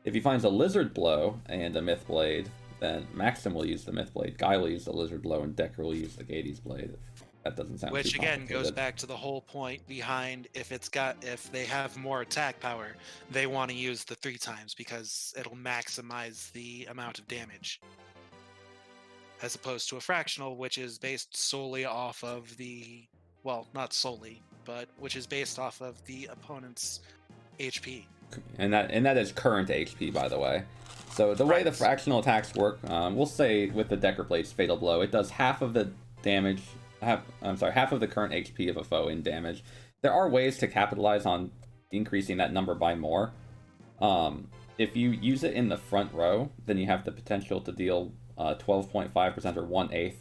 If he finds a Lizard Blow and a Myth Blade, then Maxim will use the Myth Blade, Guy will use the Lizard Blow, and Decker will use the Gatie's Blade. That doesn't sound Which too again goes back to the whole point behind if they have more attack power, they want to use the 3 times because it'll maximize the amount of damage. As opposed to a fractional, which is based solely off of the, well, not solely, but which is based off of the opponent's HP. And that is current HP, by the way. So the way the fractional attacks work, we'll say with the Decker Blade's Fatal Blow, it does half of the damage, half of the current HP of a foe in damage. There are ways to capitalize on increasing that number by more. If you use it in the front row, then you have the potential to deal 12.5% or 1/8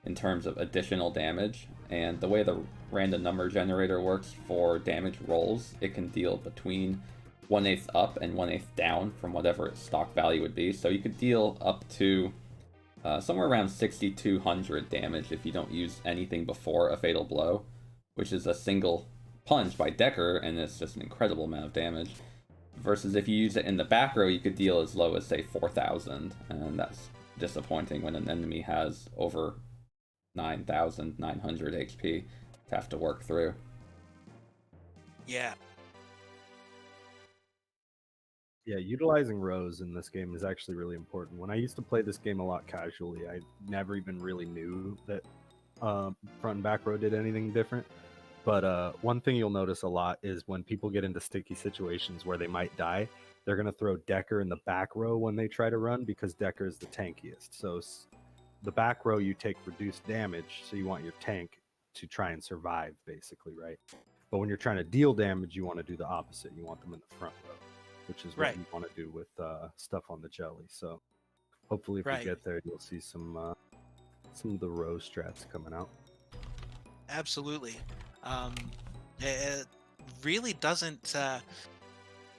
in terms of additional damage. And the way the random number generator works for damage rolls, it can deal between 1/8 up and 1/8 down from whatever its stock value would be. So you could deal up to somewhere around 6,200 damage if you don't use anything before a Fatal Blow, which is a single punch by Decker, and it's just an incredible amount of damage. Versus if you use it in the back row, you could deal as low as, say, 4,000, and that's disappointing when an enemy has over 9,900 HP to have to work through. Yeah, utilizing rows in this game is actually really important. When I used to play this game a lot casually, I never even really knew that front and back row did anything different. But one thing you'll notice a lot is when people get into sticky situations where they might die, they're going to throw Decker in the back row when they try to run because Decker is the tankiest. So the back row, you take reduced damage, so you want your tank to try and survive, basically, right? But when you're trying to deal damage, you want to do the opposite. You want them in the front row, which is what you want to do with stuff on the jelly. So hopefully if we get there, you'll see some of the row strats coming out. Absolutely. It really doesn't...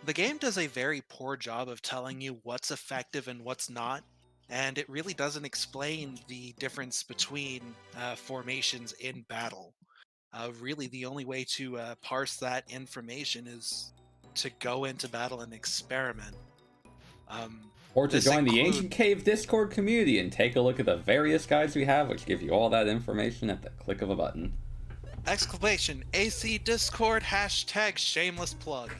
the game does a very poor job of telling you what's effective and what's not, and it really doesn't explain the difference between formations in battle. Really, the only way to parse that information is to go into battle and experiment. Or to join the Ancient Cave Discord community and take a look at the various guides we have, which give you all that information at the click of a button. Exclamation AC Discord # shameless plug.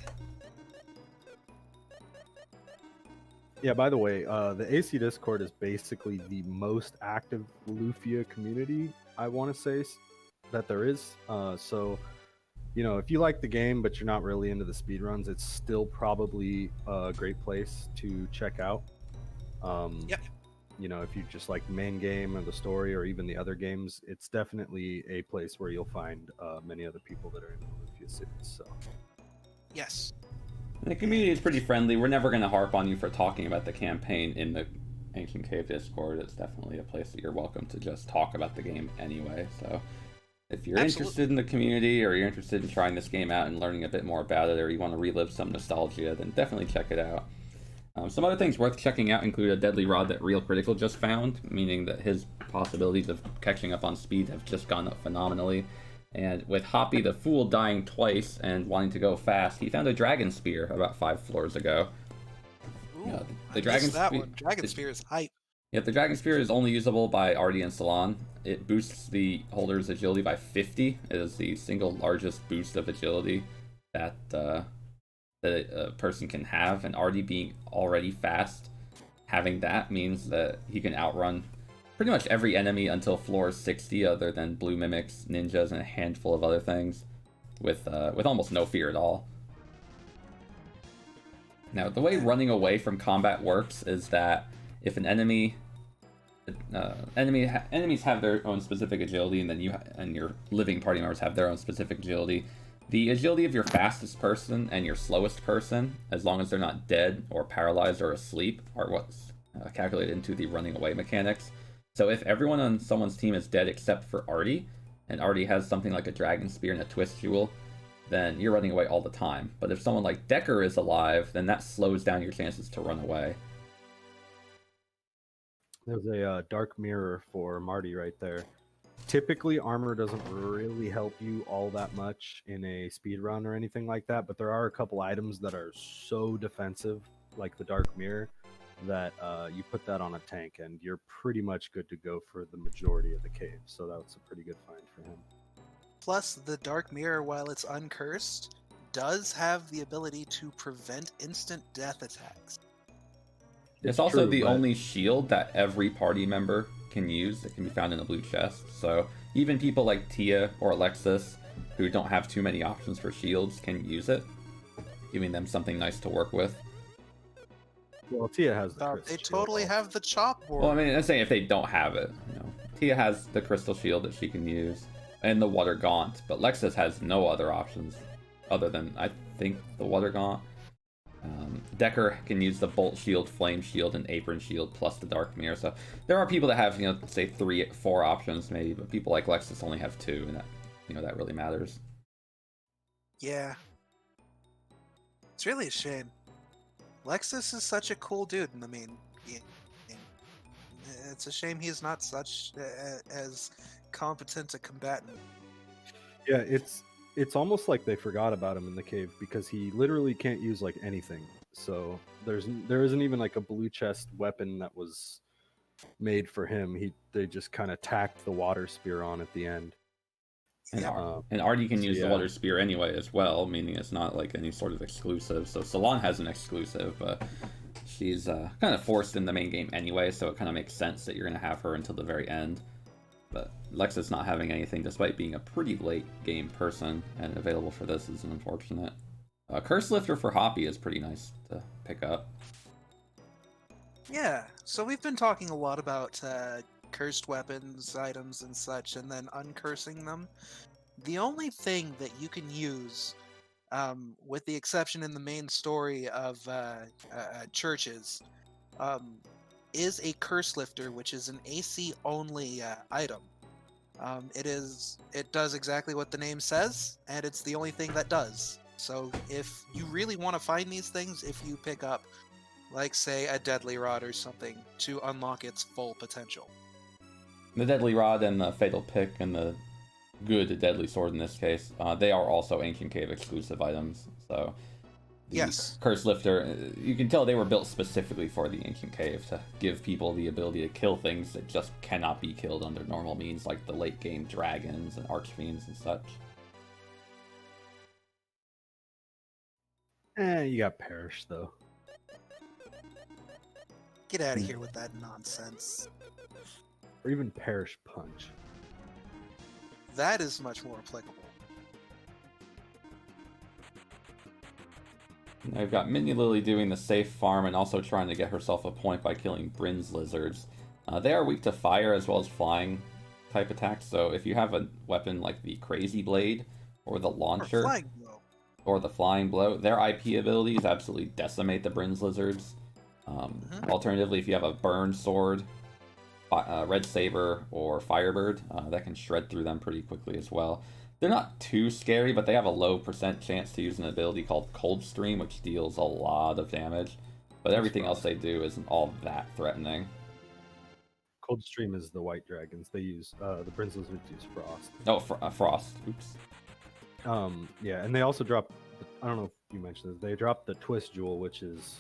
Yeah, by the way, the AC Discord is basically the most active Lufia community, I want to say, that there is. So, if you like the game, but you're not really into the speedruns, it's still probably a great place to check out. Yep. You know, if you just like main game or the story or even the other games, it's definitely a place where you'll find many other people that are in the Lufia cities. So Yes. The community is pretty friendly. We're never going to harp on you for talking about the campaign in the Ancient Cave Discord. It's definitely a place that you're welcome to just talk about the game anyway. So if you're interested in the community, or you're interested in trying this game out and learning a bit more about it, or you want to relive some nostalgia, then definitely check it out. Some other things worth checking out include a deadly rod that RealCritical just found, meaning that his possibilities of catching up on speed have just gone up phenomenally. And with HoppieTheFool dying twice and wanting to go fast, he found a dragon spear about 5 floors ago. Ooh, the dragon spear. Dragon spear is hype. Yeah, the dragon spear is only usable by Artie and Salon. It boosts the holder's agility by 50. It is the single largest boost of agility that a person can have, and Artie being already fast, having that means that he can outrun pretty much every enemy until floor 60, other than blue mimics, ninjas, and a handful of other things, with almost no fear at all. Now, the way running away from combat works is that if an enemies have their own specific agility, and then you and your living party members have their own specific agility. The agility of your fastest person and your slowest person, as long as they're not dead or paralyzed or asleep, are what's calculated into the running away mechanics. So if everyone on someone's team is dead except for Artie, and Artie has something like a dragon spear and a twist jewel, then you're running away all the time. But if someone like Decker is alive, then that slows down your chances to run away. There's a dark mirror for Marty right there. Typically, armor doesn't really help you all that much in a speed run or anything like that, but there are a couple items that are so defensive, like the dark mirror, that you put that on a tank and you're pretty much good to go for the majority of the cave. So that's a pretty good find for him. Plus, the dark mirror, while it's uncursed, does have the ability to prevent instant death attacks. It's also the only shield that every party member can use that can be found in a blue chest. So even people like Tia or Alexis, who don't have too many options for shields, can use it, giving them something nice to work with. Well, Tia has the crystal They totally have the chop board. Well, I mean, I'm saying if they don't have it, you know, Tia has the crystal shield that she can use, and the water gaunt, but Lexus has no other options other than, I think, the water gaunt. Decker can use the bolt shield, flame shield, and apron shield, plus the dark mirror. So there are people that have, you know, say 3-4 options maybe, but people like Lexus only have 2, and that, you know, that really matters. Yeah, it's really a shame. Lexus is such a cool dude in the main game. It's a shame he's not such as competent a combatant. Yeah, it's almost like they forgot about him in the cave, because he literally can't use like anything. So there isn't even like a blue chest weapon that was made for him. They just kind of tacked the water spear on at the end. And Artie can use the water spear anyway as well, meaning it's not like any sort of exclusive. So Salon has an exclusive, but she's kind of forced in the main game anyway, so it kind of makes sense that you're going to have her until the very end. But Lexus not having anything, despite being a pretty late game person and available for this, is unfortunate. Curse Lifter for Hoppie is pretty nice to pick up. Yeah, so we've been talking a lot about cursed weapons, items, and such, and then uncursing them. The only thing that you can use, with the exception in the main story of churches, is a Curse Lifter, which is an AC-only item. It does exactly what the name says, and it's the only thing that does. So if you really want to find these things, if you pick up, like, say, a Deadly Rod or something, to unlock its full potential. The Deadly Rod and the Fatal Pick and the good Deadly Sword in this case, they are also Ancient Cave exclusive items. So the Yes. Curse Lifter, you can tell they were built specifically for the Ancient Cave to give people the ability to kill things that just cannot be killed under normal means, like the late game dragons and archfiends and such. You got Perish though. Get out of here with that nonsense. Or even Perish Punch. That is much more applicable. Now we've got Mini Lily doing the safe farm and also trying to get herself a point by killing Bryn's lizards. They are weak to fire as well as flying type attacks, so if you have a weapon like the Crazy Blade or the Launcher or the Flying Blow, their IP abilities absolutely decimate the Bryn's lizards. Alternatively, if you have a Burn Sword, Red Saber, or Firebird, that can shred through them pretty quickly as well. They're not too scary, but they have a low % chance to use an ability called Cold Stream, which deals a lot of damage. But everything else they do isn't all that threatening. Cold Stream is the white dragons. They use the Bryn's lizards use Frost. Oh, Frost. Oops. Yeah, and they also drop. I don't know if you mentioned this. They drop the Twist Jewel, which is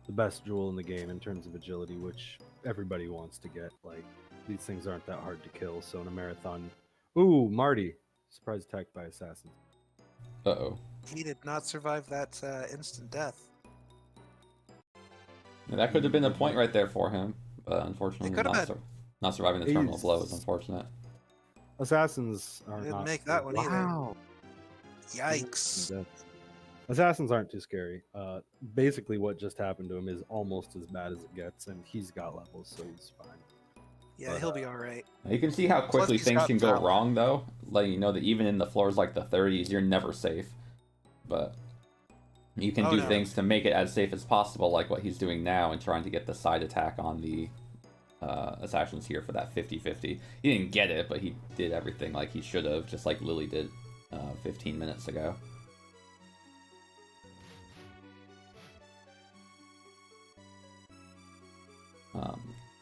the best jewel in the game in terms of agility, which everybody wants to get. Like, these things aren't that hard to kill. So in a marathon, ooh, Marty, surprise attack by assassins. Uh-oh. He did not survive that instant death. Yeah, that could have been a point right there for him, but unfortunately not surviving the terminal blow is unfortunate. Assassins are Didn't not make that one wow. Either. Yikes. Assassins aren't too scary. Basically what just happened to him is almost as bad as it gets, and he's got levels, so he's fine. Yeah, he'll be alright. You can see how quickly things can go wrong, though. Letting you know that even in the floors like the 30s, you're never safe. But you can do things to make it as safe as possible, like what he's doing now and trying to get the side attack on the assassins here for that 50-50. He didn't get it, but he did everything like he should have, just like Lily did 15 minutes ago.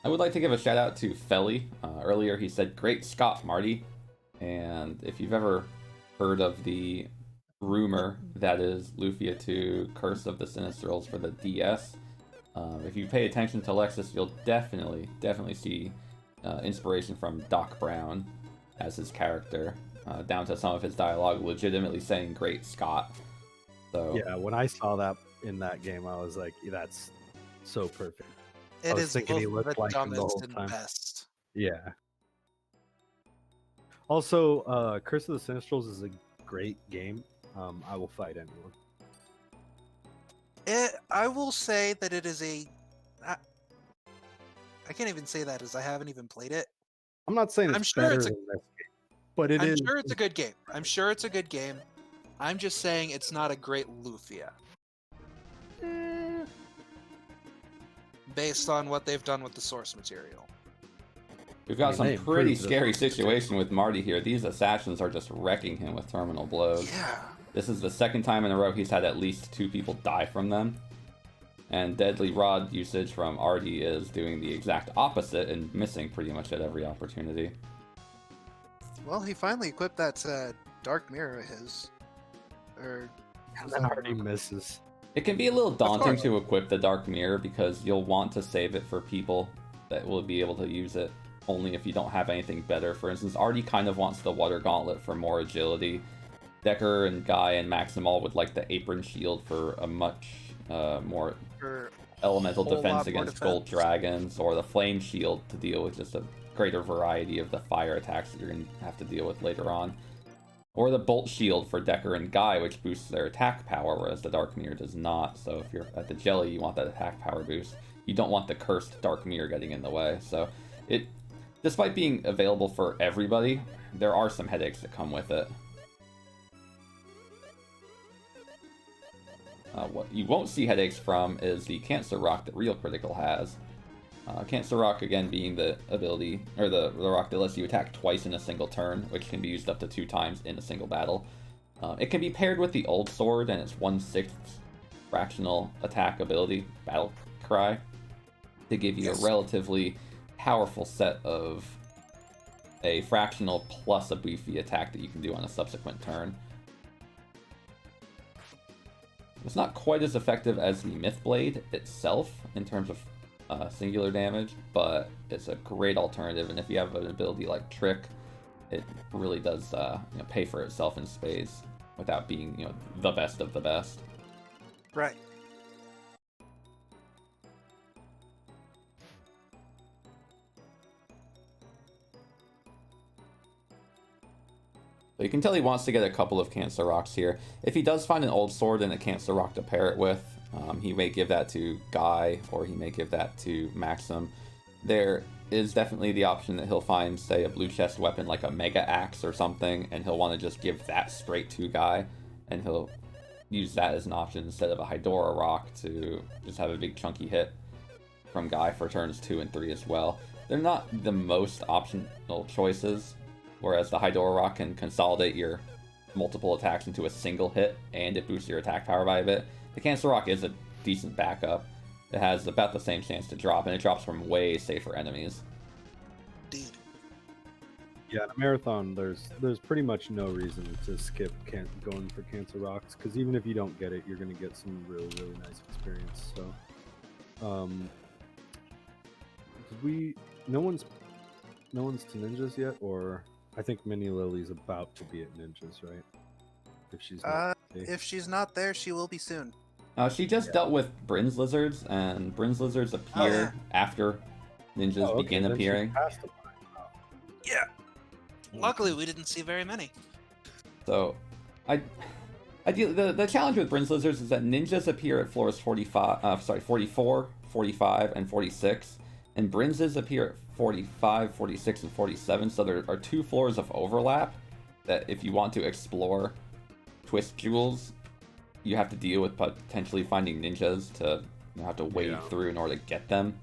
I would like to give a shout out to Felly. Earlier he said, "Great Scott, Marty." And if you've ever heard of the rumor that is Lufia 2 Curse of the Sinistrals for the DS, if you pay attention to Lexus, you'll definitely see inspiration from Doc Brown as his character, down to some of his dialogue legitimately saying "Great Scott." So yeah, when I saw that in that game, I was like, "That's so perfect." It is both the dumbest and best. Yeah. Also, Curse of the Sinistrals is a great game. I will fight anyone. I will say that it is a... I can't even say that as I haven't even played it. I'm not saying it's better than this game, but I'm sure it's a good game. I'm sure it's a good game. I'm just saying it's not a great Lufia. Based on what they've done with the source material. We've got some pretty scary situation with Marty here. These assassins are just wrecking him with terminal blows. Yeah. This is the second time in a row he's had at least 2 people die from them. And Deadly Rod usage from Artie is doing the exact opposite and missing pretty much at every opportunity. Well, he finally equipped that Dark Mirror of his. And then Artie misses. It can be a little daunting to equip the Dark Mirror because you'll want to save it for people that will be able to use it only if you don't have anything better. For instance, Artie kind of wants the Water Gauntlet for more agility. Decker and Guy and Maximal would like the Apron Shield for a much more elemental defense against Gold Dragons, or the Flame Shield to deal with just a greater variety of the fire attacks that you're going to have to deal with later on. Or the Bolt Shield for Decker and Guy, which boosts their attack power, whereas the Dark Mirror does not. So if you're at the Jelly, you want that attack power boost. You don't want the cursed Dark Mirror getting in the way. So it, despite being available for everybody, there are some headaches that come with it. What you won't see headaches from is the Cancer Rock that RealCritical has. Cancer Rock, again, being the ability, or the rock that lets you attack twice in a single turn, which can be used up to 2 times in a single battle. It can be paired with the Old Sword and its 1/6 fractional attack ability, Battle Cry, to give you a relatively powerful set of a fractional plus a beefy attack that you can do on a subsequent turn. It's not quite as effective as the Mythblade itself in terms of singular damage, but it's a great alternative, and if you have an ability like Trick, it really does pay for itself in spades without being the best of the best. Right. So you can tell he wants to get a couple of Cancer Rocks here. If he does find an Old Sword and a Cancer Rock to pair it with, he may give that to Guy, or he may give that to Maxim. There is definitely the option that he'll find, say, a blue chest weapon like a Mega Axe or something, and he'll want to just give that straight to Guy, and he'll use that as an option instead of a Hydora Rock to just have a big chunky hit from Guy for turns 2 and 3 as well. They're not the most optional choices, whereas the Hydora Rock can consolidate your multiple attacks into a single hit, and it boosts your attack power by a bit. The Cancer Rock is a decent backup. It has about the same chance to drop, and it drops from way safer enemies. Dude. Yeah, in a marathon, there's pretty much no reason to skip going for Cancer Rocks, because even if you don't get it, you're going to get some really, really nice experience. So, no one's to ninjas yet, or I think Mini Lily's about to be at ninjas, right? If she's not there, she will be soon. She just dealt with Bryn's lizards, and Bryn's lizards appear after ninjas begin appearing. Yeah. Luckily, we didn't see very many. So, the challenge with Bryn's lizards is that ninjas appear at floors 44, 45, and 46, and Bryn's appear at 45, 46, and 47. So there are 2 floors of overlap that, if you want to explore Twist Jewels, you have to deal with potentially finding ninjas to have to wade through in order to get them.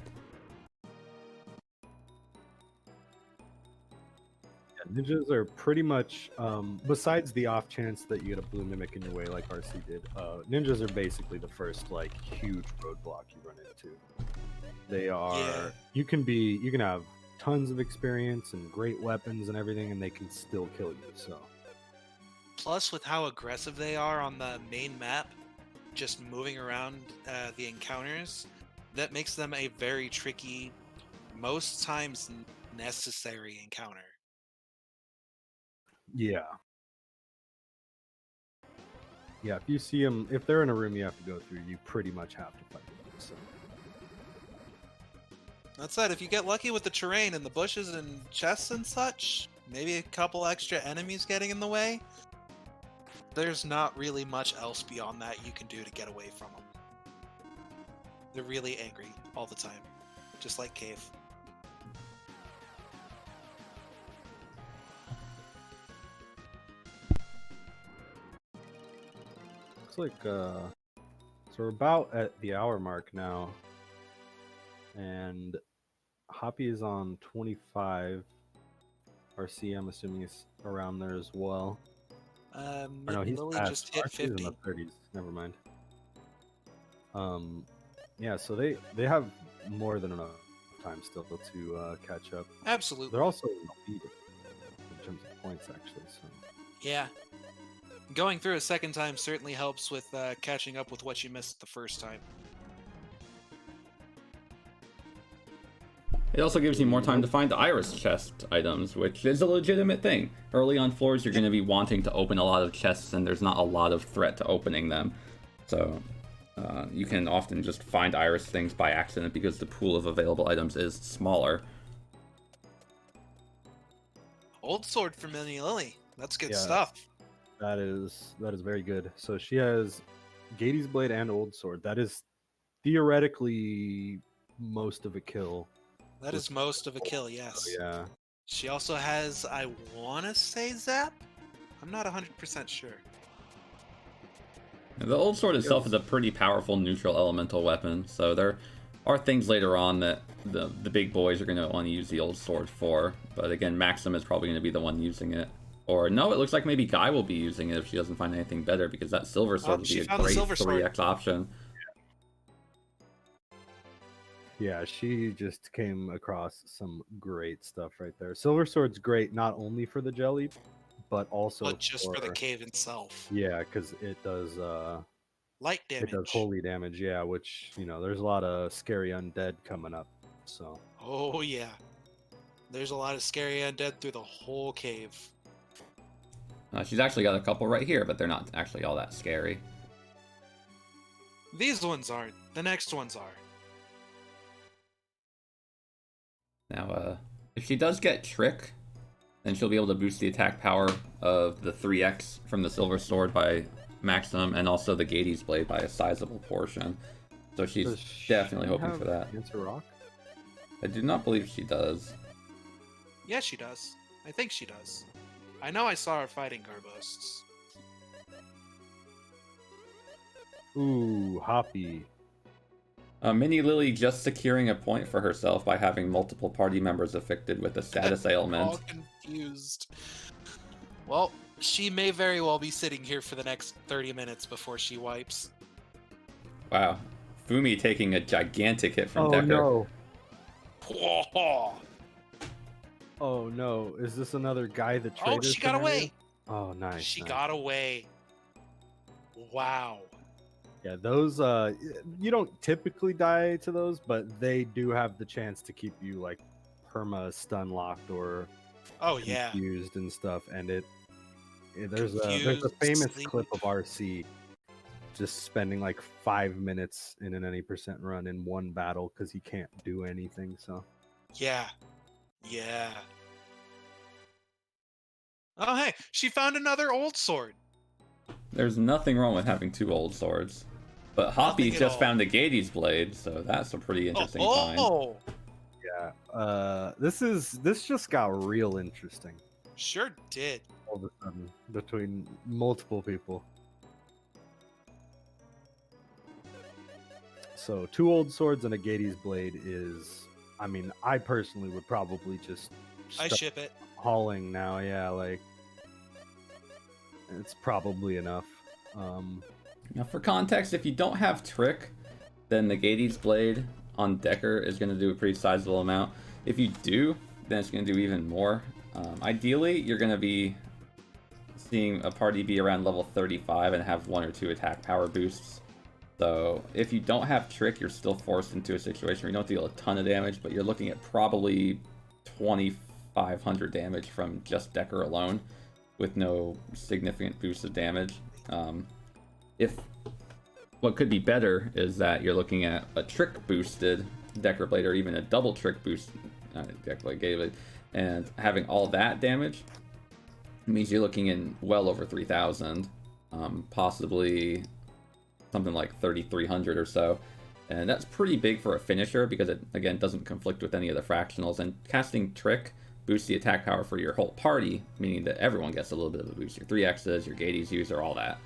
Ninjas are pretty much, besides the off chance that you get a blue mimic in your way like RC did, ninjas are basically the first like huge roadblock you run into. They are, you can have tons of experience and great weapons and everything, and they can still kill you. So plus, with how aggressive they are on the main map, just moving around the encounters, that makes them a very tricky, most times necessary encounter. Yeah, if you see them, if they're in a room you have to go through, you pretty much have to fight them. So. That said, if you get lucky with the terrain and the bushes and chests and such, maybe a couple extra enemies getting in the way, there's not really much else beyond that you can do to get away from them. They're really angry all the time, just like Cave. Like so we're about at the hour mark now, and Hoppie is on 25. RC, I'm assuming, is around there as well. No, he's just hit 50. In the 30s. Never mind. Yeah, so they have more than enough time still to catch up. Absolutely. They're also in the lead in terms of points, actually. So yeah. Going through a second time certainly helps with catching up with what you missed the first time. It also gives you more time to find the Iris chest items, which is a legitimate thing. Early on floors, you're going to be wanting to open a lot of chests, and there's not a lot of threat to opening them. So you can often just find Iris things by accident because the pool of available items is smaller. Old sword for Mini Lily. That's good stuff. That is very good. So she has Gady's Blade and Old Sword. That is theoretically most of a kill. That is most of a kill, yes. So, yeah. She also has, I want to say, Zap? I'm not 100% sure. The Old Sword itself is a pretty powerful neutral elemental weapon, so there are things later on that the big boys are going to want to use the Old Sword for. But again, Maxim is probably going to be the one using it. Or no, it looks like maybe Guy will be using it if she doesn't find anything better, because that Silver Sword would be a great 3x option. Yeah, she just came across some great stuff right there. Silver Sword's great not only for the jelly, but also just for the cave itself. Yeah, because it does light damage. It does holy damage, yeah, which, there's a lot of scary undead coming up. So. Oh yeah. There's a lot of scary undead through the whole cave. She's actually got a couple right here, but they're not actually all that scary. These ones aren't. The next ones are. Now, if she does get Trick, then she'll be able to boost the attack power of the 3x from the Silver Sword by maximum, and also the Gady's Blade by a sizable portion. So she's definitely hoping for that. Answer rock? I do not believe she does. Yeah, she does. I think she does. I know I saw her fighting Garbosts. Ooh, Hoppie. Mini Lily just securing a point for herself by having multiple party members affected with a status ailment. All confused. Well, she may very well be sitting here for the next 30 minutes before she wipes. Wow. Fumi taking a gigantic hit from Oh Decker. no. Whoa. Oh no. Is this another guy that traded? Oh, she got away. Oh, nice. She nice. got away. Wow. Yeah, those you don't typically die to those, but they do have the chance to keep you like perma stun locked or confused and stuff. And there's a famous clip of RC just spending like 5 minutes in an any percent run in one battle because he can't do anything. So yeah. Oh hey, she found another old sword. There's nothing wrong with having 2 old swords. But Hoppie just found the Gady's Blade, so that's a pretty interesting find. Yeah. This just got real interesting. Sure did. All of a sudden, between multiple people. So 2 old swords and a Gady's Blade is, I mean, I personally would probably just I ship it. Hauling now, yeah, like it's probably enough. Now, for context, if you don't have Trick, then the Gady's Blade on Decker is going to do a pretty sizable amount. If you do, then it's going to do even more. Ideally, you're going to be seeing a party be around level 35 and have 1 or 2 attack power boosts. So if you don't have Trick, you're still forced into a situation where you don't deal a ton of damage, but you're looking at probably 2,500 damage from just Decker alone, with no significant boost of damage. If what could be better is that you're looking at a Trick boosted Decker Blade, or even a double Trick boost Decker Blade, Gaby Blade, and having all that damage means you're looking in well over 3,000, possibly something like 3,300 or so. And that's pretty big for a finisher because it, again, doesn't conflict with any of the fractionals. And casting Trick boosts the attack power for your whole party, meaning that everyone gets a little bit of a boost. Your 3Xs, your Gady's user, all that.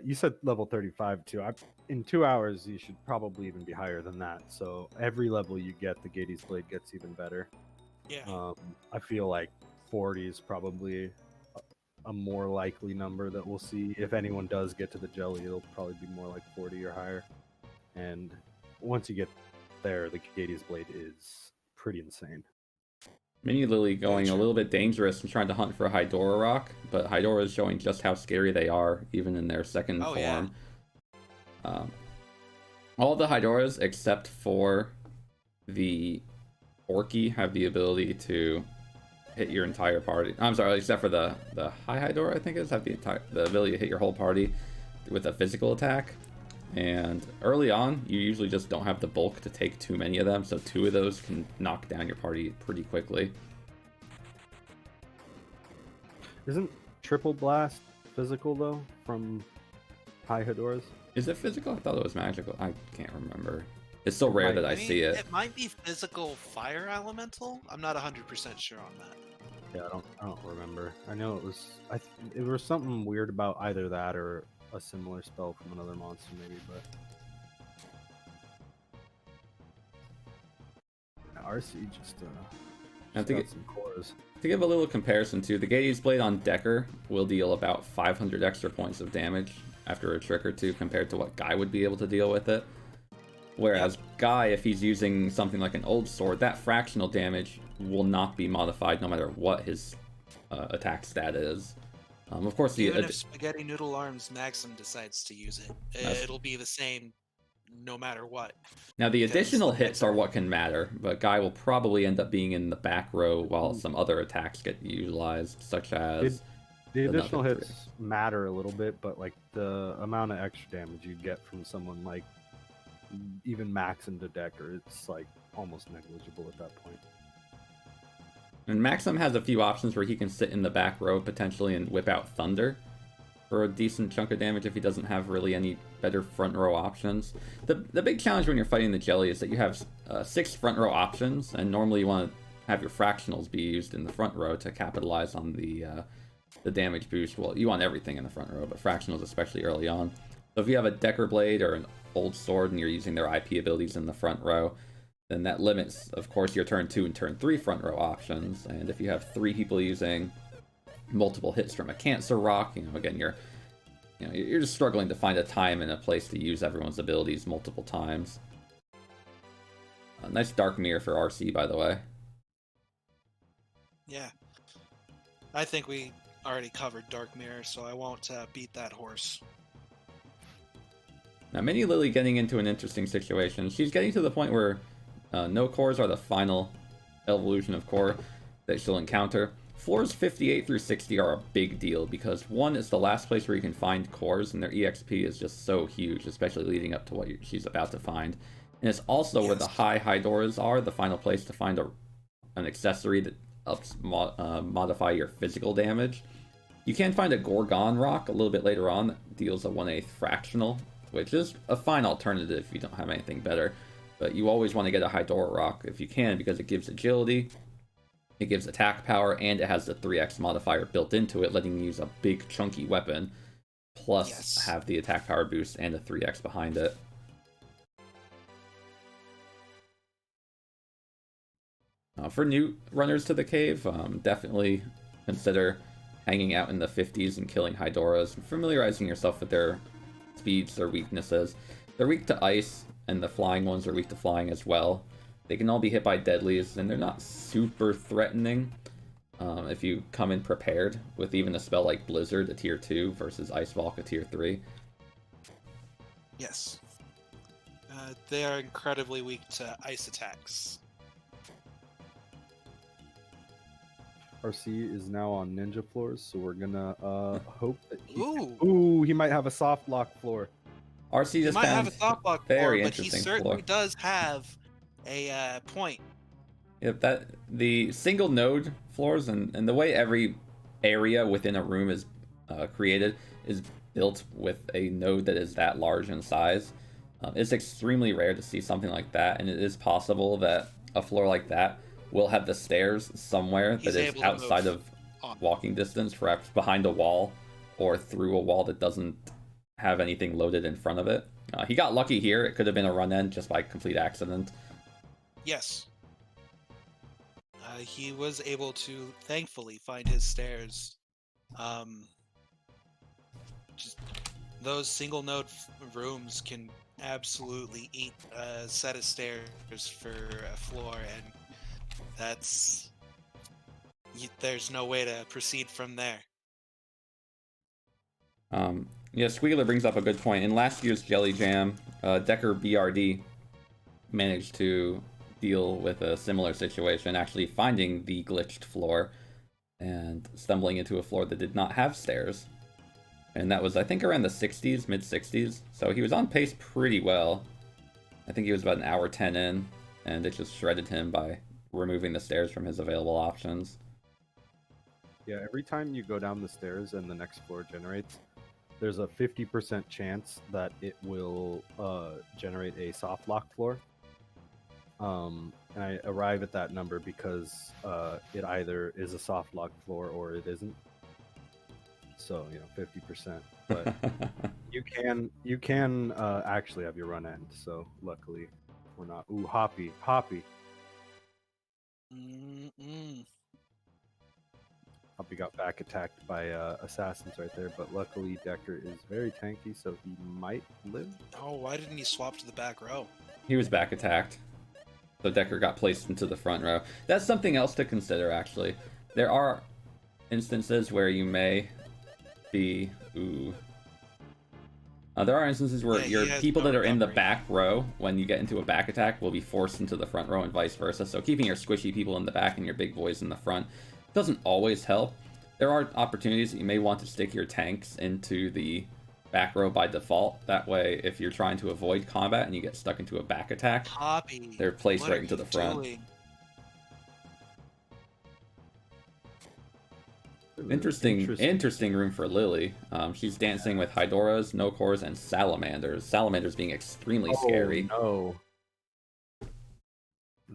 You said level 35 too. In 2 hours, you should probably even be higher than that. So every level you get, the Gady's Blade gets even better. Yeah. I feel like 40 is probably a more likely number that we'll see. If anyone does get to the jelly, it'll probably be more like 40 or higher. And once you get there, the Gady's Blade is pretty insane. Mini Lily going a little bit dangerous and trying to hunt for a Hydora Rock, but Hydora is showing just how scary they are, even in their second form. Yeah. All the Hydoras, except for the Orky, have the ability to hit your entire party. I'm sorry, except for the High Hydora, I think it is, have the ability to hit your whole party with a physical attack. And early on, you usually just don't have the bulk to take too many of them, so 2 of those can knock down your party pretty quickly. Isn't Triple Blast physical, though, from High Hedoras? Is it physical? I thought it was magical. I can't remember. It's so rare that I see it. It might be physical fire elemental. I'm not 100% sure on that. Yeah, I don't remember. I know it was it was something weird about either that or a similar spell from another monster, maybe, but RC just got some cores. To give a little comparison too, the Gady's Blade on Decker will deal about 500 extra points of damage after a trick or 2 compared to what Guy would be able to deal with it. Whereas Guy, if he's using something like an old sword, that fractional damage will not be modified no matter what his attack stat is. Of course, even if Spaghetti Noodle Arms Maxim decides to use it, it'll be the same no matter what. Now, the additional hits are what can matter, but Guy will probably end up being in the back row while some other attacks get utilized, such as... The additional hits matter a little bit, but like the amount of extra damage you get from someone like even Max into Decker, it's like almost negligible at that point. And Maxim has a few options where he can sit in the back row potentially and whip out Thunder for a decent chunk of damage if he doesn't have really any better front row options. The big challenge when you're fighting the Jelly is that you have 6 front row options, and normally you want to have your fractionals be used in the front row to capitalize on the damage boost. Well, you want everything in the front row, but fractionals especially early on. So if you have a Decker Blade or an Old Sword and you're using their IP abilities in the front row, then that limits, of course, your turn 2 and turn 3 front row options. And if you have 3 people using multiple hits from a Cancer Rock, again, you're just struggling to find a time and a place to use everyone's abilities multiple times. Nice Dark Mirror for RC, by the way. Yeah. I think we already covered Dark Mirror, so I won't beat that horse. Now, Mini Lily getting into an interesting situation. She's getting to the point where no cores are the final evolution of core that she'll encounter. Floors 58 through 60 are a big deal because, one, it's the last place where you can find cores, and their EXP is just so huge, especially leading up to what she's about to find. And it's also where the high Hydoras are, the final place to find an accessory that helps modify your physical damage. You can find a Gorgon Rock a little bit later on that deals a 1/8 fractional, which is a fine alternative if you don't have anything better. But you always want to get a Hydora Rock if you can, because it gives agility, it gives attack power, and it has the 3x modifier built into it, letting you use a big chunky weapon, plus have the attack power boost and a 3x behind it. For new runners to the cave, definitely consider hanging out in the 50s and killing Hydoras, familiarizing yourself with their speeds, their weaknesses. They're weak to ice, and the flying ones are weak to flying as well. They can all be hit by deadlies, and they're not super threatening if you come in prepared with even a spell like Blizzard, a tier 2, versus Ice Valk, a tier 3. Yes. They are incredibly weak to ice attacks. RC is now on ninja floors, so we're gonna hope that he... Ooh, he might have a soft lock floor. RC just might have a soft lock floor, but he certainly does have a point. Yep, the single node floors and the way every area within a room is created is built with a node that is that large in size. It's extremely rare to see something like that, and it is possible that a floor like that will have the stairs somewhere that is outside of walking distance, perhaps behind a wall or through a wall that doesn't have anything loaded in front of it. He got lucky here. It could have been a run end just by complete accident. Yes. He was able to, thankfully, find his stairs. Just those single node rooms can absolutely eat a set of stairs for a floor, and there's no way to proceed from there. Yeah, Squealer brings up a good point. In last year's Jelly Jam, Decker BRD managed to deal with a similar situation, actually finding the glitched floor and stumbling into a floor that did not have stairs. And that was, I think, around the 60s, mid-60s. So he was on pace pretty well. I think he was about an hour 10 in, and it just shredded him by removing the stairs from his available options. Yeah, every time you go down the stairs and the next floor generates, there's a 50% chance that it will generate a soft lock floor. And I arrive at that number because it either is a soft lock floor or it isn't. So, 50%. But you can actually have your run end. So luckily we're not. Ooh, Hoppie. Hoppie got back attacked by assassins right there, but luckily Decker is very tanky, so he might live. Oh, why didn't he swap to the back row? He was back attacked, so Decker got placed into the front row. That's something else to consider, actually. There are instances where you may be... there are instances where your people that are in the back row, when you get into a back attack, will be forced into the front row and vice versa. So keeping your squishy people in the back and your big boys in the front doesn't always help. There are opportunities that you may want to stick your tanks into the back row by default. That way, if you're trying to avoid combat and you get stuck into a back attack, Hoppie, they're placed right into the front. Interesting room for Lily. She's dancing with Hydoras, no cores, and salamanders. Salamanders being extremely scary. Oh no.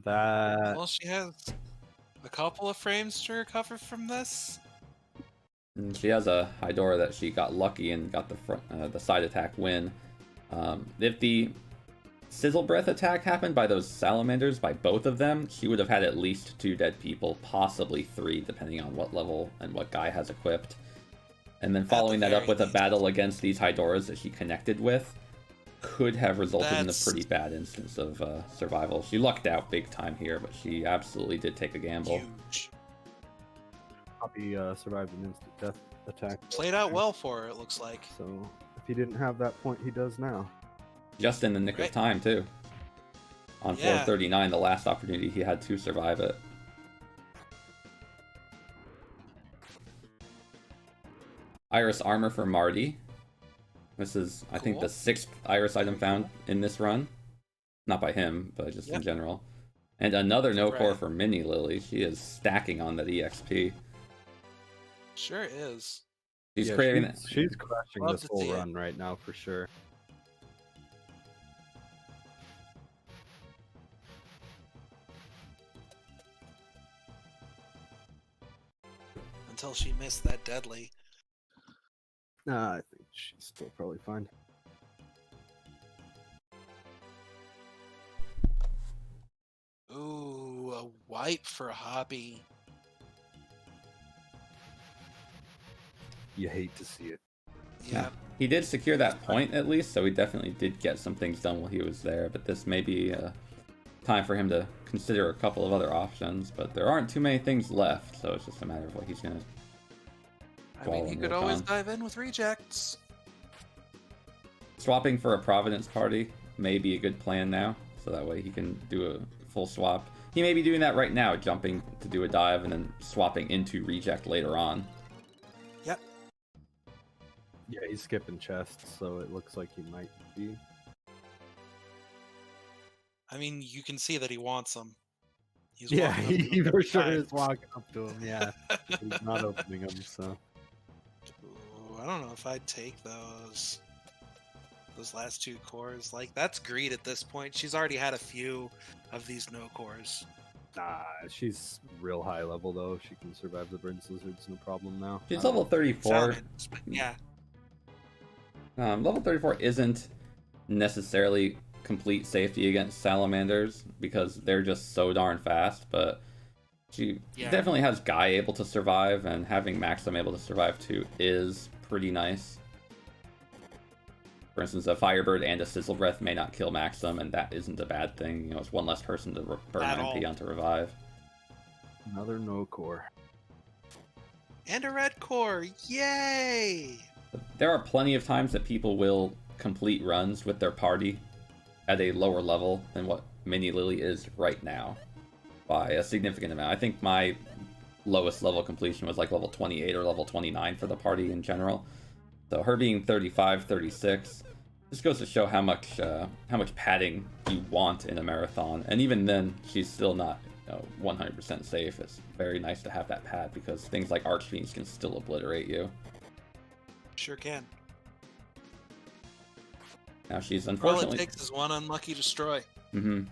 That. Well, she has a couple of frames to recover from this. And she has a Hydora that she got lucky and got the side attack win. If the Sizzle Breath attack happened by those salamanders, by both of them, she would have had at least 2 dead people, possibly 3, depending on what level and what guy has equipped. And then following that up with a battle against these Hydoras that she connected with could have resulted in a pretty bad instance of survival. She lucked out big time here, but she absolutely did take a gamble. Huge. Hoppie survived an instant death attack. Played out well for her, it looks like. So if he didn't have that point, he does now. Just in the nick of time, too. On floor 39, the last opportunity he had to survive it. Iris armor for Marty. This is, I think, the 6th Iris item found in this run. Not by him, but just in general. And another no-core for Mini Lily. She is stacking on that EXP. Sure is. She's craving it. She's crushing this whole run right now, for sure. Until she missed that deadly. Nah, I think she's still probably fine. Ooh, a wipe for Hoppie. You hate to see it. Yeah. He did secure that point at least, so he definitely did get some things done while he was there, but this may be time for him to consider a couple of other options, but there aren't too many things left, so it's just a matter of what he's going to he could always dive in with rejects. Swapping for a Providence party may be a good plan now, so that way he can do a full swap. He may be doing that right now, jumping to do a dive and then swapping into reject later on. Yep. Yeah, he's skipping chests, so it looks like he might be. I mean, you can see that he wants them. He's he for sure is walking up to him, yeah. He's not opening them, so. Ooh, I don't know if I'd take those last 2 cores. Like, that's greed at this point. She's already had a few of these no cores. Nah, she's real high level, though. She can survive the Brin's Lizards, no problem now. She's level 34. Yeah. Level 34 isn't necessarily complete safety against salamanders because they're just so darn fast, but she definitely has Guy able to survive, and having Maxim able to survive too is pretty nice. For instance, a Firebird and a Sizzle Breath may not kill Maxim, and that isn't a bad thing. You know, it's one less person to burn MP on to revive. Another no core. And a red core! Yay! There are plenty of times that people will complete runs with their party at a lower level than what Mini Lily is right now by a significant amount. I think my lowest level completion was like level 28 or level 29 for the party in general. So her being 35, 36, just goes to show how much padding you want in a marathon. And even then, she's still not 100% safe. It's very nice to have that pad because things like Archfiends can still obliterate you. Sure can. Now she's unfortunately... All it takes is one unlucky destroy. Mm-hmm.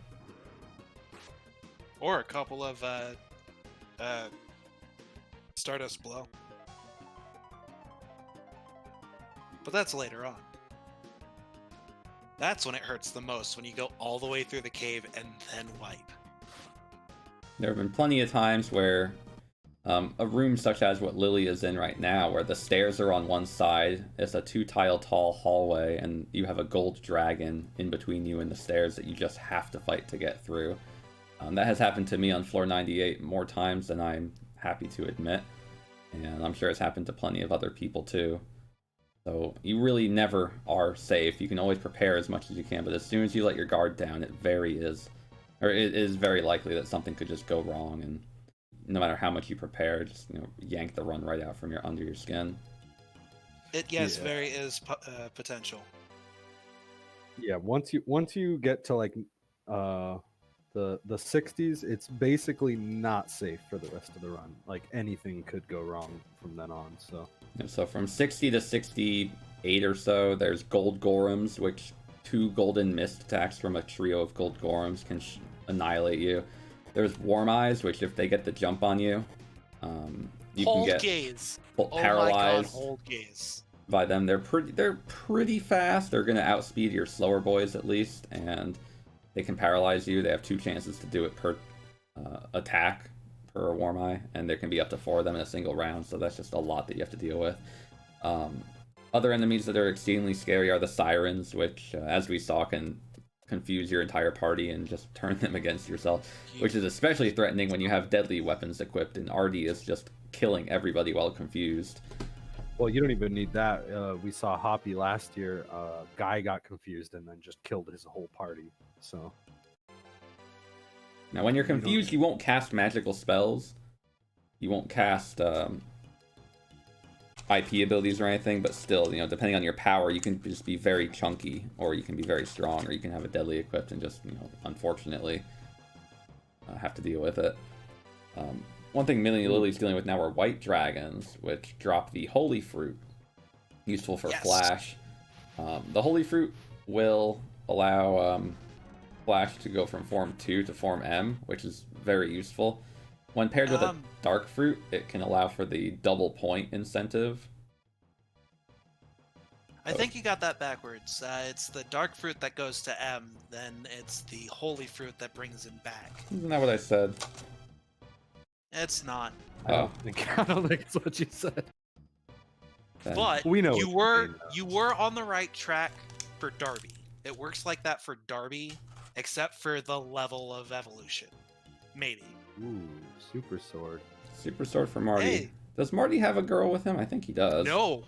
Or a couple of Stardust Blow. But that's later on. That's when it hurts the most, when you go all the way through the cave and then wipe. There have been plenty of times where a room such as what Lily is in right now, where the stairs are on one side, it's a 2-tile tall hallway, and you have a gold dragon in between you and the stairs that you just have to fight to get through. That has happened to me on floor 98 more times than I'm happy to admit, and I'm sure it's happened to plenty of other people too. So you really never are safe. You can always prepare as much as you can, but as soon as you let your guard down, it is very likely that something could just go wrong, and no matter how much you prepare, just yank the run right out from under your skin. It very is potential. Yeah, once you get to like The 60s, it's basically not safe for the rest of the run. Like anything could go wrong from then on. So from 60 to 68 or so, there's gold gorems, which 2 golden mist attacks from a trio of gold gorems can annihilate you. There's warm eyes, which if they get the jump on you, you hold can get gaze. paralyzed. Oh my god, hold gaze. By them. They're pretty fast. They're gonna outspeed your slower boys at least, and they can paralyze you. They have 2 chances to do it per attack per warm eye, and there can be up to 4 of them in a single round. So that's just a lot that you have to deal with. Other enemies that are exceedingly scary are the sirens, which, as we saw, can confuse your entire party and just turn them against yourself, which is especially threatening when you have deadly weapons equipped, and Artie is just killing everybody while confused. Well, you don't even need that. We saw Hoppie last year. Guy got confused and then just killed his whole party. So now, when you're confused, you won't cast magical spells. You won't cast IP abilities or anything, but still, depending on your power, you can just be very chunky, or you can be very strong, or you can have a deadly equipped and just, unfortunately, have to deal with it. One thing Millie Lily's dealing with now are white dragons, which drop the holy fruit, useful for Flash. The holy fruit will allow Flash to go from form 2 to form M, which is very useful. When paired with a dark fruit, it can allow for the double point incentive. I think you got that backwards. It's the dark fruit that goes to M, then it's the holy fruit that brings him back. Isn't that what I said? It's not. I don't think it's what you said. Then But we know you were on the right track for Darby. It works like that for Darby, except for the level of evolution. Maybe. Ooh, super sword. Super sword for Marty. Hey. Does Marty have a girl with him? I think he does. No.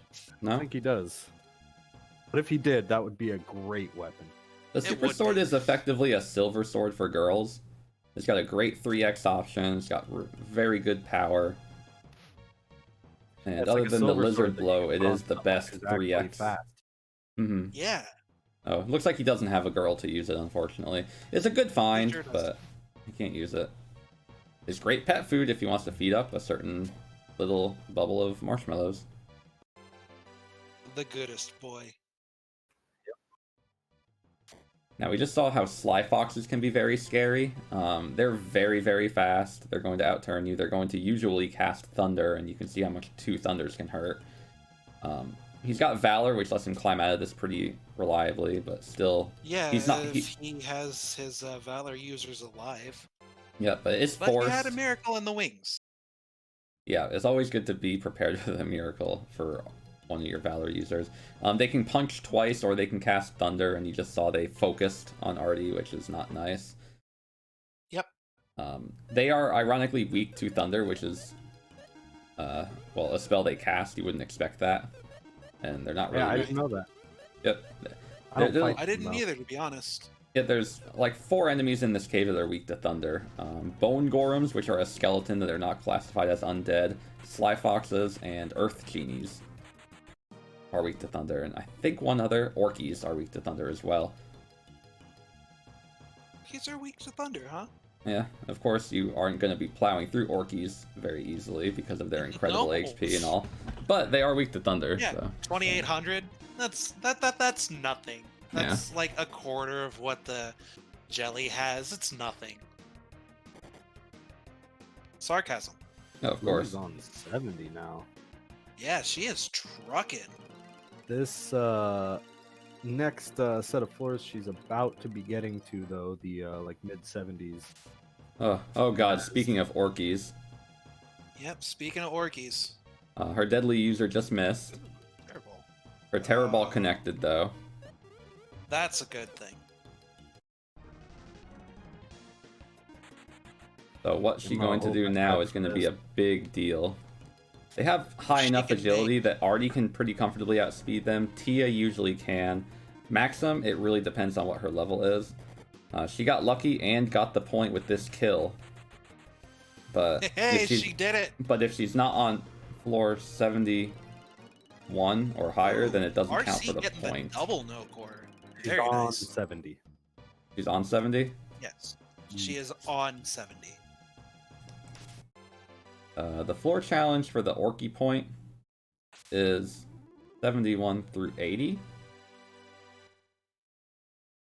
I think he does. But if he did, that would be a great weapon. The super sword is effectively a silver sword for girls. It's got a great 3x option. It's got very good power. And other than the lizard blow, it is the best 3x. Mm-hmm. Yeah. Oh, it looks like he doesn't have a girl to use it, unfortunately. It's a good find, but he can't use it. It's great pet food if he wants to feed up a certain little bubble of marshmallows. The goodest boy. Now, we just saw how Sly Foxes can be very scary. They're very, very fast. They're going to outturn you. They're going to usually cast Thunder, and you can see how much 2 Thunders can hurt. He's got Valor, which lets him climb out of this pretty reliably, but still... Yeah, he has his Valor users alive. Yeah, but it's forced. But he had a miracle in the wings. Yeah, it's always good to be prepared with a miracle for one of your Valor users. They can punch twice, or they can cast Thunder, and you just saw they focused on Artie, which is not nice. Yep. They are ironically weak to Thunder, which is, well, a spell they cast. You wouldn't expect that. And they're not really... Yeah, I didn't know that. Yep. I didn't either, to be honest. Yeah, there's like 4 enemies in this cave that are weak to Thunder. Bone Gorems, which are a skeleton that are not classified as undead. Sly Foxes, and Earth Genies are weak to Thunder. And I think one other, Orkies, are weak to Thunder as well. Orkies are weak to Thunder, huh? Yeah, of course you aren't going to be plowing through Orkies very easily because of their incredible HP and all. But they are weak to Thunder. Yeah, so. 2,800. That's nothing. That's like a quarter of what the jelly has. It's nothing. Sarcasm. No, of course. She's on 70 now. Yeah, she is trucking. This next set of floors she's about to be getting to, though, the like mid-70s. Oh god, speaking of Orkies. Yep, speaking of Orkies. Her deadly user just missed. Terrible. Her Terror Ball connected, though. That's a good thing. So what she's going to do now is going to be a big deal. They have high enough agility that Artie can pretty comfortably outspeed them. Tia usually can. Maxim, it really depends on what her level is. She got lucky and got the point with this kill. But hey, she did it! But if she's not on floor 71 or higher, then it doesn't count for the point. The double no core. She's on 70. She's on 70? Yes. She is on 70. The floor challenge for the Orky point is 71 through 80.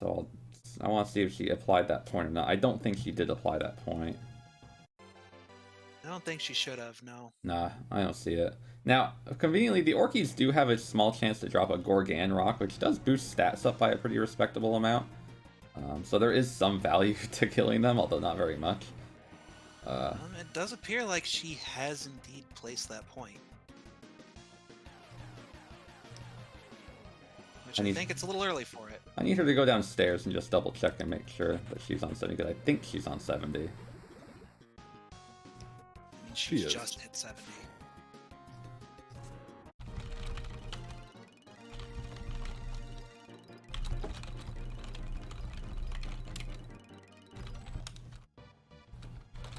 So I want to see if she applied that point or not. I don't think she did apply that point. I don't think she should have, no. Nah, I don't see it. Now, conveniently, the Orkies do have a small chance to drop a Gorgan Rock, which does boost stats up by a pretty respectable amount. So there is some value to killing them, although not very much. It does appear like she has indeed placed that point. Which I think it's a little early for it. I need her to go downstairs and just double check and make sure that she's on 70, because I think she's on 70. I mean, she's just hit 70.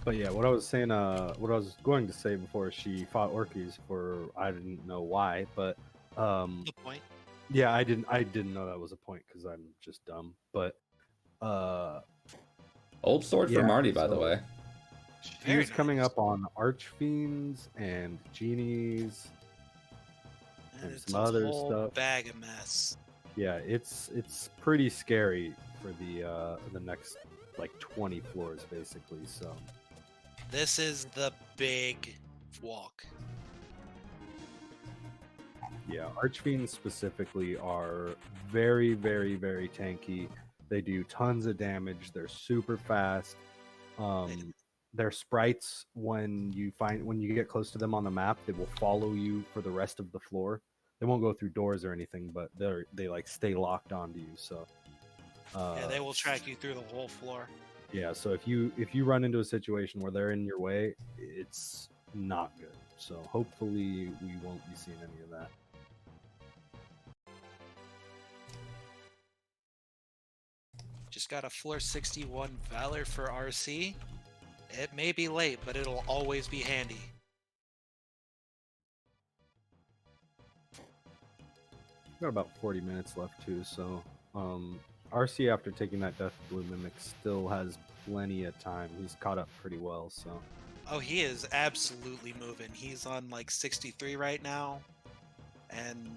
But yeah, what I was saying, what I was going to say before she fought Orkies for, I didn't know why, but The point. yeah, I didn't know that was a point because I'm just dumb. But Old sword for Marty, by the way. She was coming up on Archfiends and Genies and some other stuff. Bag of mess. Yeah, it's pretty scary for the next like 20 floors basically. So this is the big walk. Yeah, Archfiends specifically are very, very, very tanky. They do tons of damage. They're super fast. Their sprites, when you get close to them on the map, they will follow you for the rest of the floor. They won't go through doors or anything, but they like stay locked onto you. So yeah, they will track you through the whole floor. Yeah, so if you run into a situation where they're in your way, it's not good. So hopefully we won't be seeing any of that. Just got a floor 61 Valor for RC. It may be late, but it'll always be handy. Got about 40 minutes left too, so RC, after taking that Death Blue Mimic, still has plenty of time. He's caught up pretty well, so. Oh, he is absolutely moving. He's on like 63 right now. And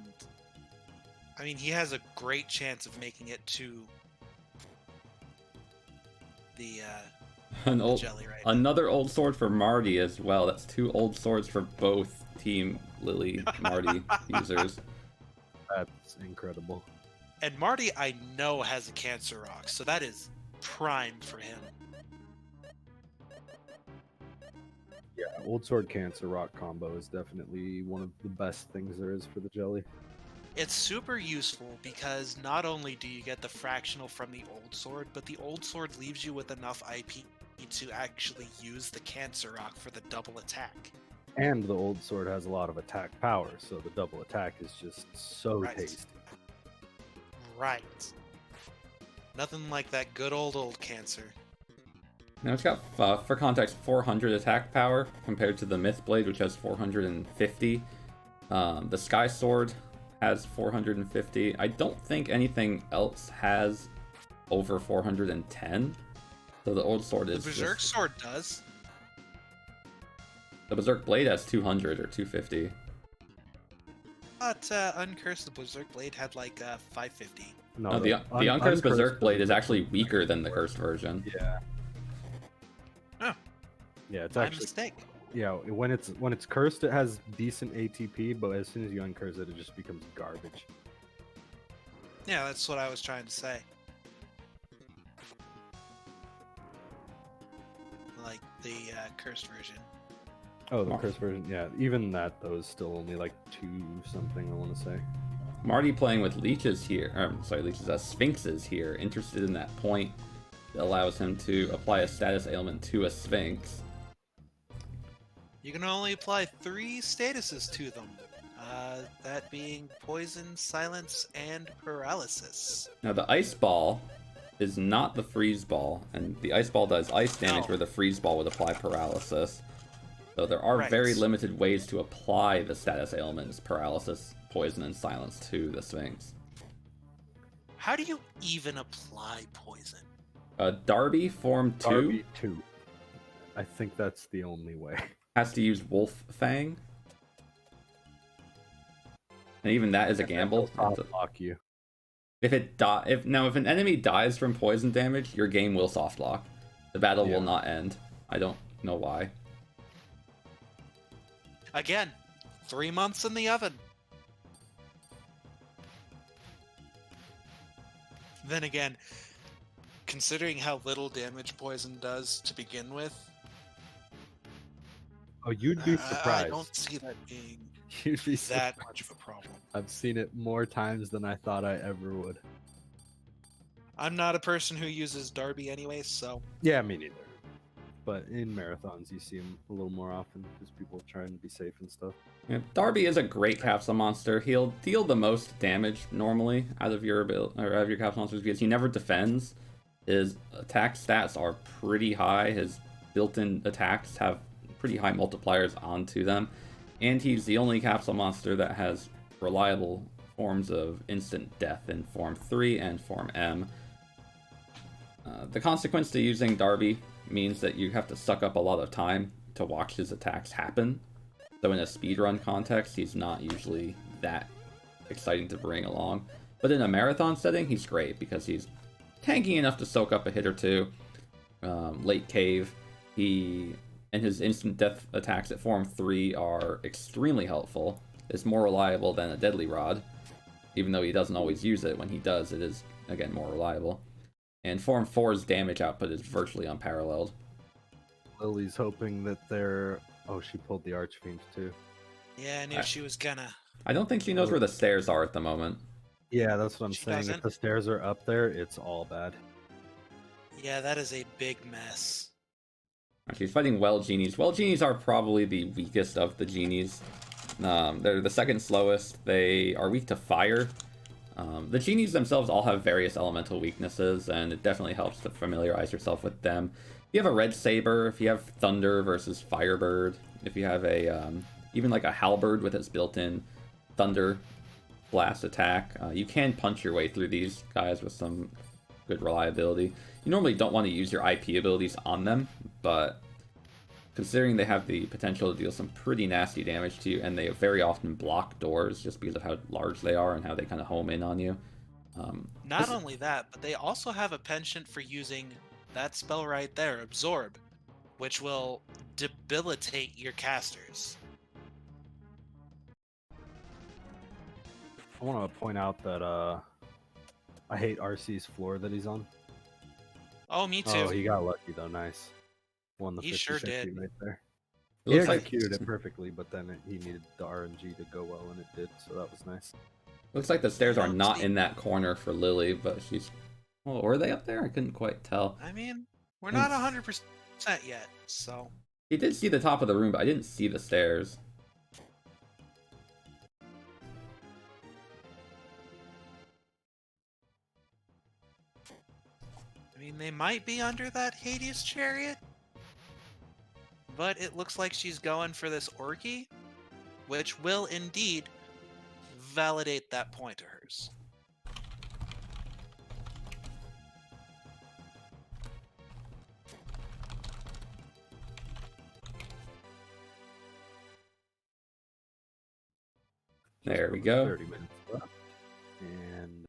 I mean, he has a great chance of making it to the jelly right another now. Old sword for Marty as well. That's 2 old swords for both Team Lily Marty users. That's incredible. And Marty, I know, has a Cancer Rock, so that is prime for him. Yeah, Old Sword Cancer Rock combo is definitely one of the best things there is for the jelly. It's super useful because not only do you get the fractional from the Old Sword, but the Old Sword leaves you with enough IP to actually use the Cancer Rock for the double attack. And the Old Sword has a lot of attack power, so the double attack is just so tasty. Right. Nothing like that good old Cancer. Now it's got, for context, 400 attack power compared to the Myth Blade, which has 450. The Sky Sword has 450. I don't think anything else has over 410. So the Old Sword is. The Berserk Sword does. The Berserk Blade has 200 or 250. But Uncursed, the Berserk Blade had like 550. No, the Uncursed Berserk Blade is actually weaker than the Cursed version. Yeah. Oh. Yeah, it's My actually. mistake. Yeah, when it's cursed, it has decent ATP, but as soon as you uncurse it, it just becomes garbage. Yeah, that's what I was trying to say. Like the cursed version. Oh, the cursed version, yeah. Even that, though, is still only like 2 something, I want to say. Marty playing with leeches here, sphinxes here, interested in that point that allows him to apply a status ailment to a sphinx. You can only apply 3 statuses to them. That being poison, silence, and paralysis. Now the ice ball is not the freeze ball, and the ice ball does ice damage where the freeze ball would apply paralysis. So there are very limited ways to apply the status ailments, paralysis, poison, and silence to the Sphinx. How do you even apply poison? Darby form 2 Darby 2. I think that's the only way. has to use Wolf Fang. And even that is a gamble. Lock you. If an enemy dies from poison damage, your game will soft lock. The battle will not end. I don't know why. Again, 3 months in the oven. Then again, considering how little damage poison does to begin with. Oh, you'd be surprised. I don't see that being You'd be that much of a problem. I've seen it more times than I thought I ever would. I'm not a person who uses Darby anyway, so... Yeah, me neither. But in marathons, you see him a little more often because people are trying to be safe and stuff. Yeah, Darby is a great capsule monster. He'll deal the most damage normally out of your capsule monsters because he never defends. His attack stats are pretty high. His built-in attacks have pretty high multipliers onto them. And he's the only capsule monster that has reliable forms of instant death in Form 3 and Form M. The consequence to using Darby means that you have to suck up a lot of time to watch his attacks happen. So in a speedrun context, he's not usually that exciting to bring along. But in a marathon setting, he's great because he's tanky enough to soak up a hit or two. Late cave, and his instant death attacks at Form 3 are extremely helpful. It's more reliable than a Deadly Rod. Even though he doesn't always use it, when he does, it is, again, more reliable. And Form 4's damage output is virtually unparalleled. Lily's hoping that they're... Oh, she pulled the Archfiend too. Yeah, I knew she was gonna. I don't think she knows where the stairs are at the moment. Yeah, that's what I'm She saying. doesn't? If the stairs are up there, it's all bad. Yeah, that is a big mess. She's fighting Well Genies. Well Genies are probably the weakest of the Genies. They're the second slowest. They are weak to fire. The Genies themselves all have various elemental weaknesses, and it definitely helps to familiarize yourself with them. If you have a Red Saber, if you have Thunder versus Firebird, if you have a even like a Halberd with its built-in Thunder Blast attack, you can punch your way through these guys with some good reliability. You normally don't want to use your IP abilities on them, but considering they have the potential to deal some pretty nasty damage to you, and they very often block doors just because of how large they are and how they kind of home in on you. Not only that, but they also have a penchant for using that spell right there, Absorb, which will debilitate your casters. I want to point out that I hate RC's floor that he's on. Oh, me too. Oh, he got lucky though. Nice. Won the He 50-50 sure did. right there. It He looks like executed it perfectly, but then he needed the RNG to go well, and it did, so that was nice. looks like the stairs are not in that corner for Lily, but she's... Well, were they up there? I couldn't quite tell. I mean, we're not 100% yet, so... He did see the top of the room, but I didn't see the stairs. I mean, they might be under that Hades chariot, but it looks like she's going for this Orky, which will indeed validate that point of hers. There we go. 30 minutes left. And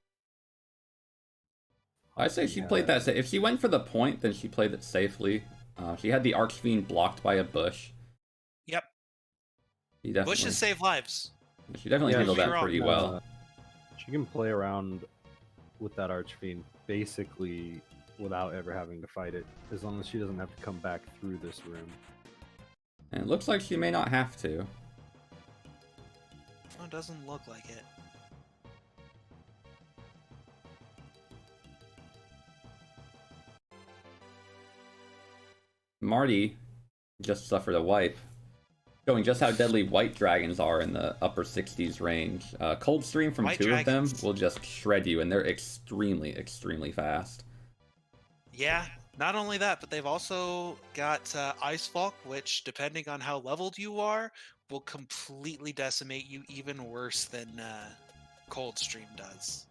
I say she played that safe. If she went for the point, then she played it safely. She had the Archfiend blocked by a bush. Yep. She Bushes save lives. definitely handled that pretty well. She can play around with that Archfiend basically without ever having to fight it, as long as she doesn't have to come back through this room. And it looks like she may not have to. Oh, it doesn't look like it. Marty just suffered a wipe, showing just how deadly white dragons are in the upper 60s range. Cold Stream from White two dragons. of them will just shred you, and they're extremely, extremely fast. Yeah, not only that, but they've also got Ice Falk, which, depending on how leveled you are, will completely decimate you even worse than Cold Stream does.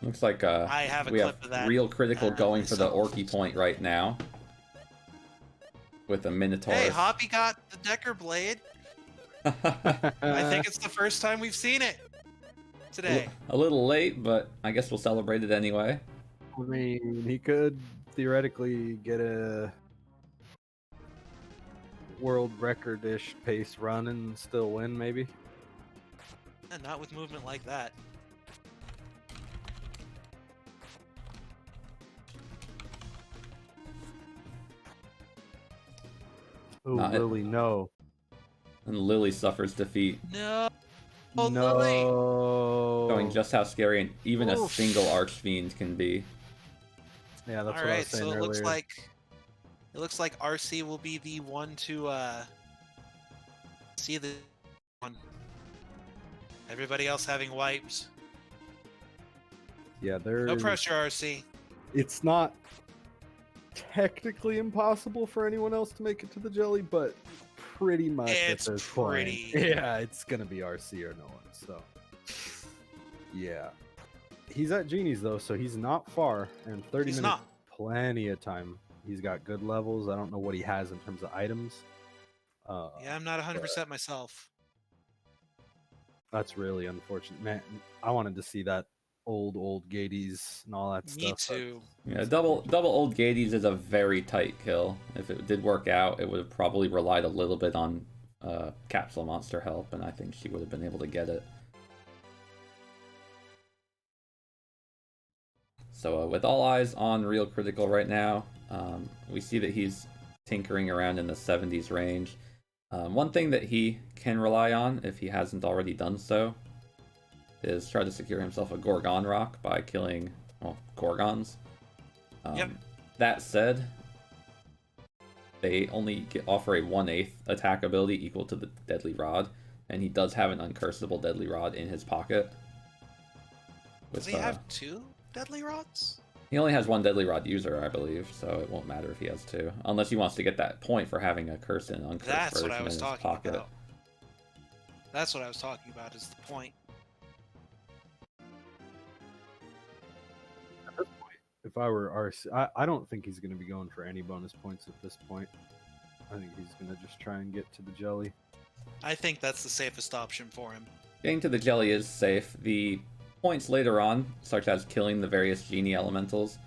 Looks like I have a we clip have of that, RealCritical going for the myself. Orky point right now. With a Minotaurus. Hey, Hoppie got the Decker Blade. I think it's the first time we've seen it today. A little late, but I guess we'll celebrate it anyway. I mean, he could theoretically get a world record-ish pace run and still win, maybe. And not with movement like that. Oh, Lily, no. And Lily suffers defeat. No. Oh, no. Lily. Showing just how scary even a single Archfiend can be. Yeah, that's what I was saying so earlier. It looks like RC will be the one to see the one. Everybody else having wipes. Yeah, there. No pressure, RC. It's not technically impossible for anyone else to make it to the jelly, but pretty much it's at this pretty. point, yeah, it's gonna be RC or no one. So, yeah, he's at Genie's though, so he's not far, and 30 He's minutes, not. plenty of time. He's got good levels. I don't know what he has in terms of items. Yeah, I'm not 100% myself. That's really unfortunate, man. I wanted to see that old Gades and all that stuff. Me too. Yeah, double old Gades is a very tight kill. If it did work out, it would have probably relied a little bit on Capsule Monster help, and I think she would have been able to get it. So with all eyes on RealCritical right now, we see that he's tinkering around in the 70s range. One thing that he can rely on, if he hasn't already done so, is try to secure himself a Gorgon Rock by killing, well, Gorgons. Yep. That said, they only offer a 1/8 attack ability equal to the Deadly Rod, and he does have an uncursable Deadly Rod in his pocket. Does he have 2 Deadly Rods? He only has 1 Deadly Rod user, I believe, so it won't matter if he has 2. Unless he wants to get that point for having a cursed and uncursed That's version what I was in his talking pocket. about. That's what I was talking about, is the point. If I were RC, I don't think he's going to be going for any bonus points at this point. I think he's going to just try and get to the jelly. I think that's the safest option for him. Getting to the jelly is safe. The points later on, such as killing the various genie elementals,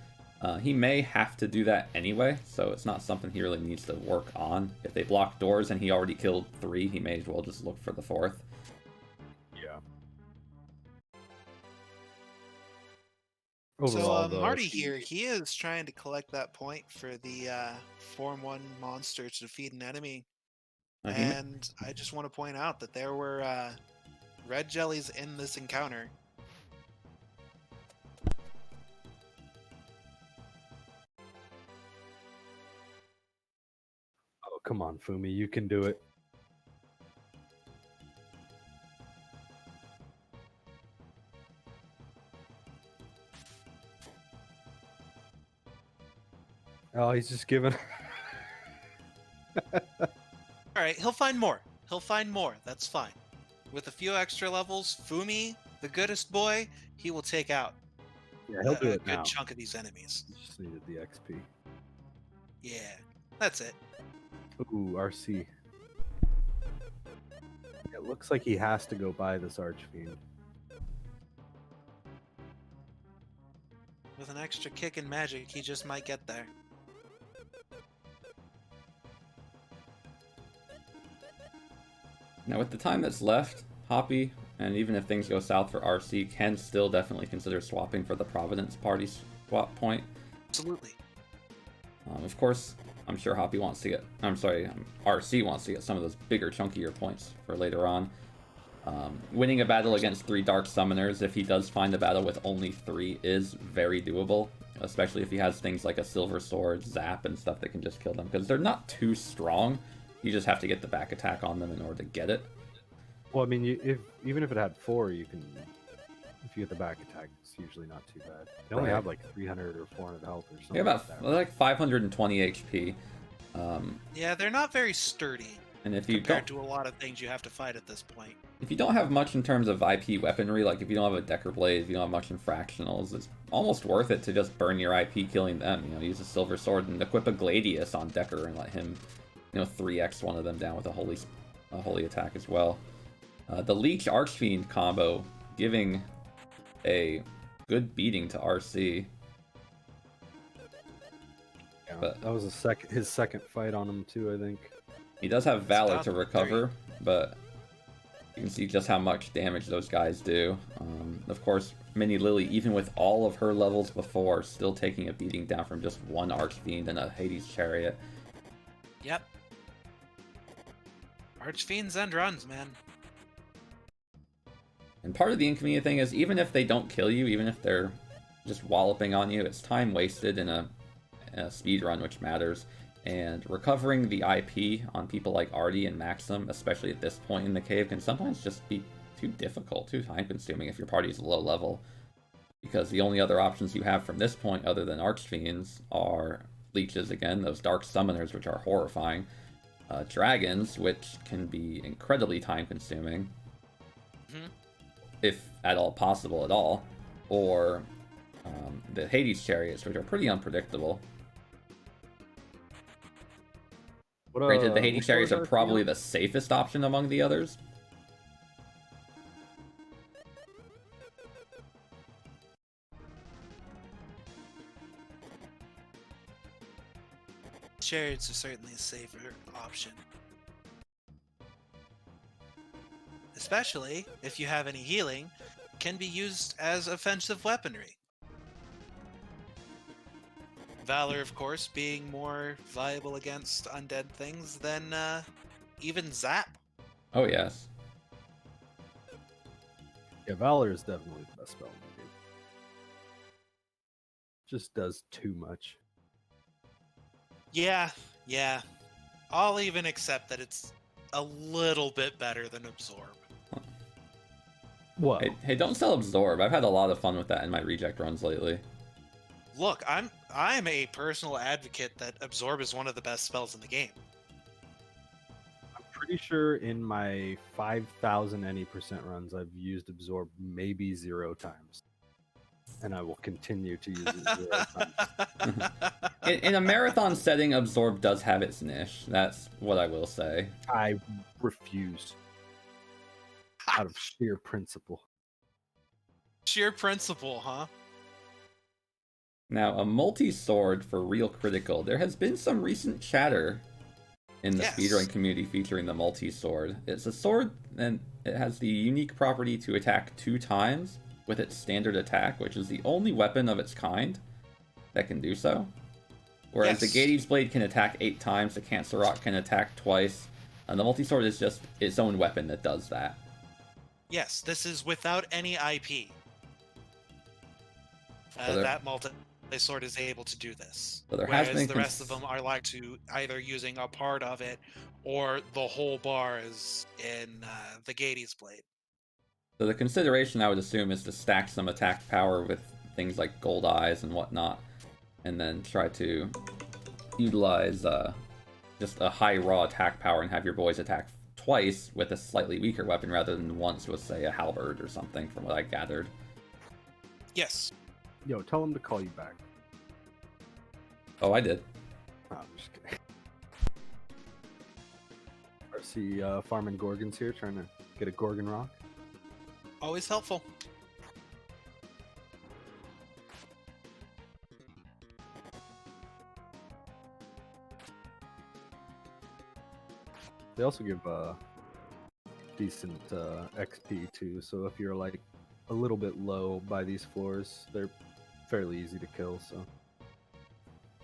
he may have to do that anyway, so it's not something he really needs to work on. If they block doors and he already killed 3, he may as well just look for the 4th. Yeah. Overall, so Marty here, he is trying to collect that point for the Form 1 monster to defeat an enemy. And I just want to point out that there were red jellies in this encounter. Oh, come on, Fumi, you can do it. Oh, he's just giving. All right, he'll find more. He'll find more. That's fine. With a few extra levels, Fumi, the goodest boy, he will take out he'll do it a good chunk of these enemies. Just needed the XP. Yeah, that's it. Ooh, RC. It looks like he has to go buy this Archfiend. With an extra kick and magic, he just might get there. Now with the time that's left, Hoppie, and even if things go south for RC, can still definitely consider swapping for the Providence party swap point. Absolutely. Of course, I'm sure Hoppie wants to get, RC wants to get some of those bigger, chunkier points for later on. Winning a battle against 3 Dark Summoners, if he does find a battle with only 3, is very doable. Especially if he has things like a Silver Sword, Zap, and stuff that can just kill them. Because they're not too strong. You just have to get the back attack on them in order to get it. Well, I mean, even if it had 4, you can. If you get the back attack, it's usually not too bad. They only have like 300 or 400 health or something. Yeah, about like 520 HP. Yeah, they're not very sturdy. And if you compared to a lot of things you have to fight at this point. if you don't have much in terms of IP weaponry, like if you don't have a Decker Blade, if you don't have much in fractionals, it's almost worth it to just burn your IP killing them. You know, use a Silver Sword and equip a Gladius on Decker and let him, you know, 3x one of them down with a holy attack as well. The Leech Archfiend combo giving a good beating to RC. Yeah, but that was his second fight on him too, I think. He does have Valor to 3. recover, but you can see just how much damage those guys do. Of course, Mini Lily, even with all of her levels before, still taking a beating down from just one Archfiend and a Hades Chariot. Yep. Archfiends and runs, man. And part of the inconvenient thing is, even if they don't kill you, even if they're just walloping on you, it's time wasted in a speed run, which matters. And recovering the IP on people like Artie and Maxim, especially at this point in the cave, can sometimes just be too difficult, too time-consuming if your party's low level. Because the only other options you have from this point, other than Archfiends, are Leeches again, those Dark Summoners, which are horrifying, Dragons, which can be incredibly time-consuming, if at all possible at all, or the Hades Chariots, which are pretty unpredictable. Granted, the Hades Chariots are probably the safest option among the others. Chariots are certainly a safer option. Especially if you have any healing, can be used as offensive weaponry. Valor, of course, being more viable against undead things than even Zap. Oh, yes. Yeah, Valor is definitely the best spell in the game. Just does too much. Yeah. I'll even accept that it's a little bit better than Absorb. What? Hey, don't sell Absorb. I've had a lot of fun with that in my reject runs lately. Look, I'm a personal advocate that Absorb is one of the best spells in the game. I'm pretty sure in my 5,000 any percent runs, I've used Absorb maybe 0 times. And I will continue to use it 0 times. In a marathon setting, Absorb does have its niche. That's what I will say. I refuse. Out of sheer principle. Sheer principle, huh? Now, a multi-sword for RealCritical. There has been some recent chatter in the speedrun community featuring the multi-sword. It's a sword, and it has the unique property to attack 2 times with its standard attack, which is the only weapon of its kind that can do so. Whereas the Gades Blade can attack 8 times, the Cancer Rock can attack twice, and the multi-sword is just its own weapon that does that. Yes, this is without any IP. That multi-sword is able to do this. So whereas the rest of them are like to either using a part of it or the whole bar is in the Gades Blade. So the consideration, I would assume, is to stack some attack power with things like Gold Eyes and whatnot, and then try to utilize just a high raw attack power and have your boys attack twice with a slightly weaker weapon rather than once with, say, a halberd or something, from what I gathered. Yes. Yo, tell him to call you back. Oh, I did. Oh, I'm just kidding. RC farming Gorgons here, trying to get a Gorgon Rock. Always helpful. They also give decent XP too, so if you're like a little bit low by these floors, they're fairly easy to kill, so.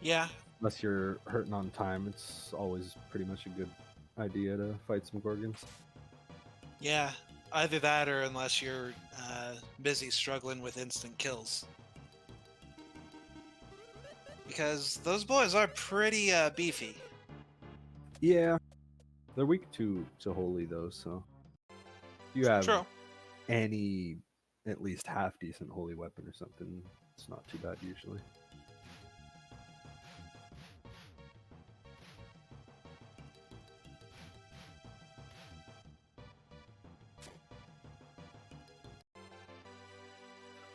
Yeah. Unless you're hurting on time, it's always pretty much a good idea to fight some Gorgons. Yeah, either that or unless you're busy struggling with instant kills. Because those boys are pretty beefy. Yeah. They're weak to Holy though, so you have any at least half decent Holy weapon or something, it's not too bad usually.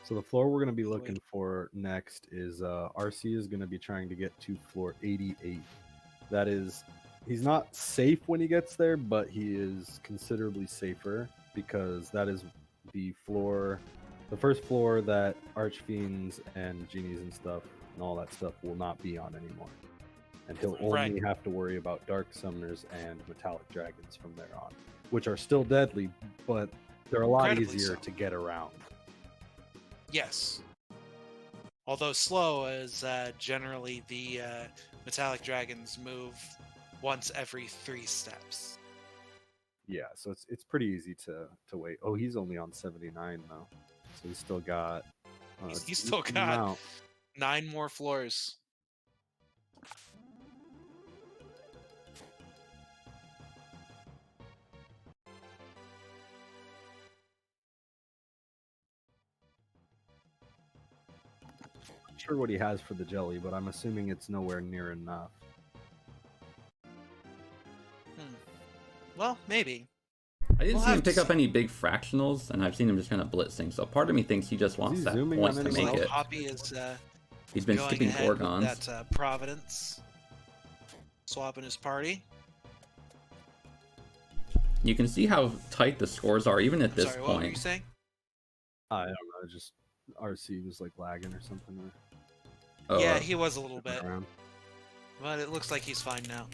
So the floor we're going to be looking for next is RC is going to be trying to get to floor 88. That is, he's not safe when he gets there, but he is considerably safer because that is the first floor that Archfiends and Genies and stuff and all that stuff will not be on anymore. And he'll only have to worry about Dark Summoners and Metallic Dragons from there on, which are still deadly, but they're a lot easier to get around. Yes. Although slow, as generally the Metallic Dragons move once every 3 steps. Yeah, so it's pretty easy to wait. Oh, he's only on 79 though, so he's still got. He's still got 9 more floors. Sure what he has for the jelly, but I'm assuming it's nowhere near enough. Well, maybe. I didn't see him pick up any big fractionals, and I've seen him just kind of blitzing. So part of me thinks he just wants that point to make it. Hoppie is he's been skipping Gorgons. That Providence, swapping his party. You can see how tight the scores are, even at this point. What were you saying? I don't know. Just RC was like lagging or something. Yeah, he was a little bit. But it looks like he's fine now.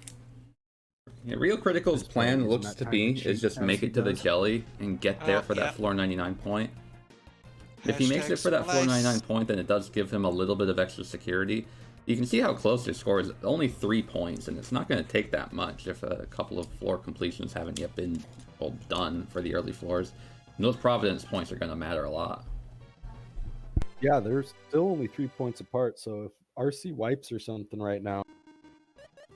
Yeah, RealCritical's plan looks to be is just make it to the jelly and get there for that floor 99 point. If he makes it for that floor 99 point, then it does give him a little bit of extra security. You can see how close their score is. Only 3 points, and it's not going to take that much if a couple of floor completions haven't yet been done for the early floors. And those Providence points are going to matter a lot. Yeah, they're still only 3 points apart, so if RC wipes or something right now,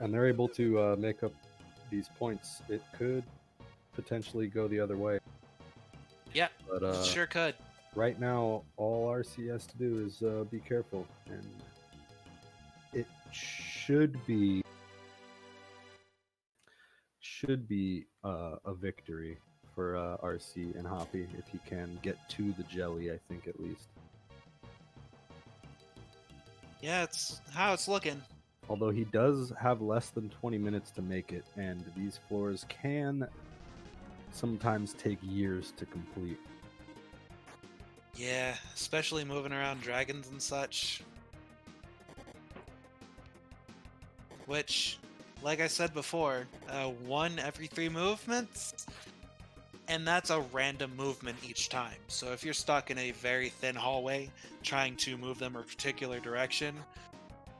and they're able to make up these points, it could potentially go the other way. Yeah, but it sure could. Right now, all RC has to do is be careful, and it should be a victory for RC and Hoppie if he can get to the jelly, I think, at least. Yeah, it's how it's looking. Although he does have less than 20 minutes to make it, and these floors can sometimes take years to complete. Yeah, especially moving around dragons and such. Which, like I said before, 1 every 3 movements, and that's a random movement each time. So if you're stuck in a very thin hallway trying to move them a particular direction,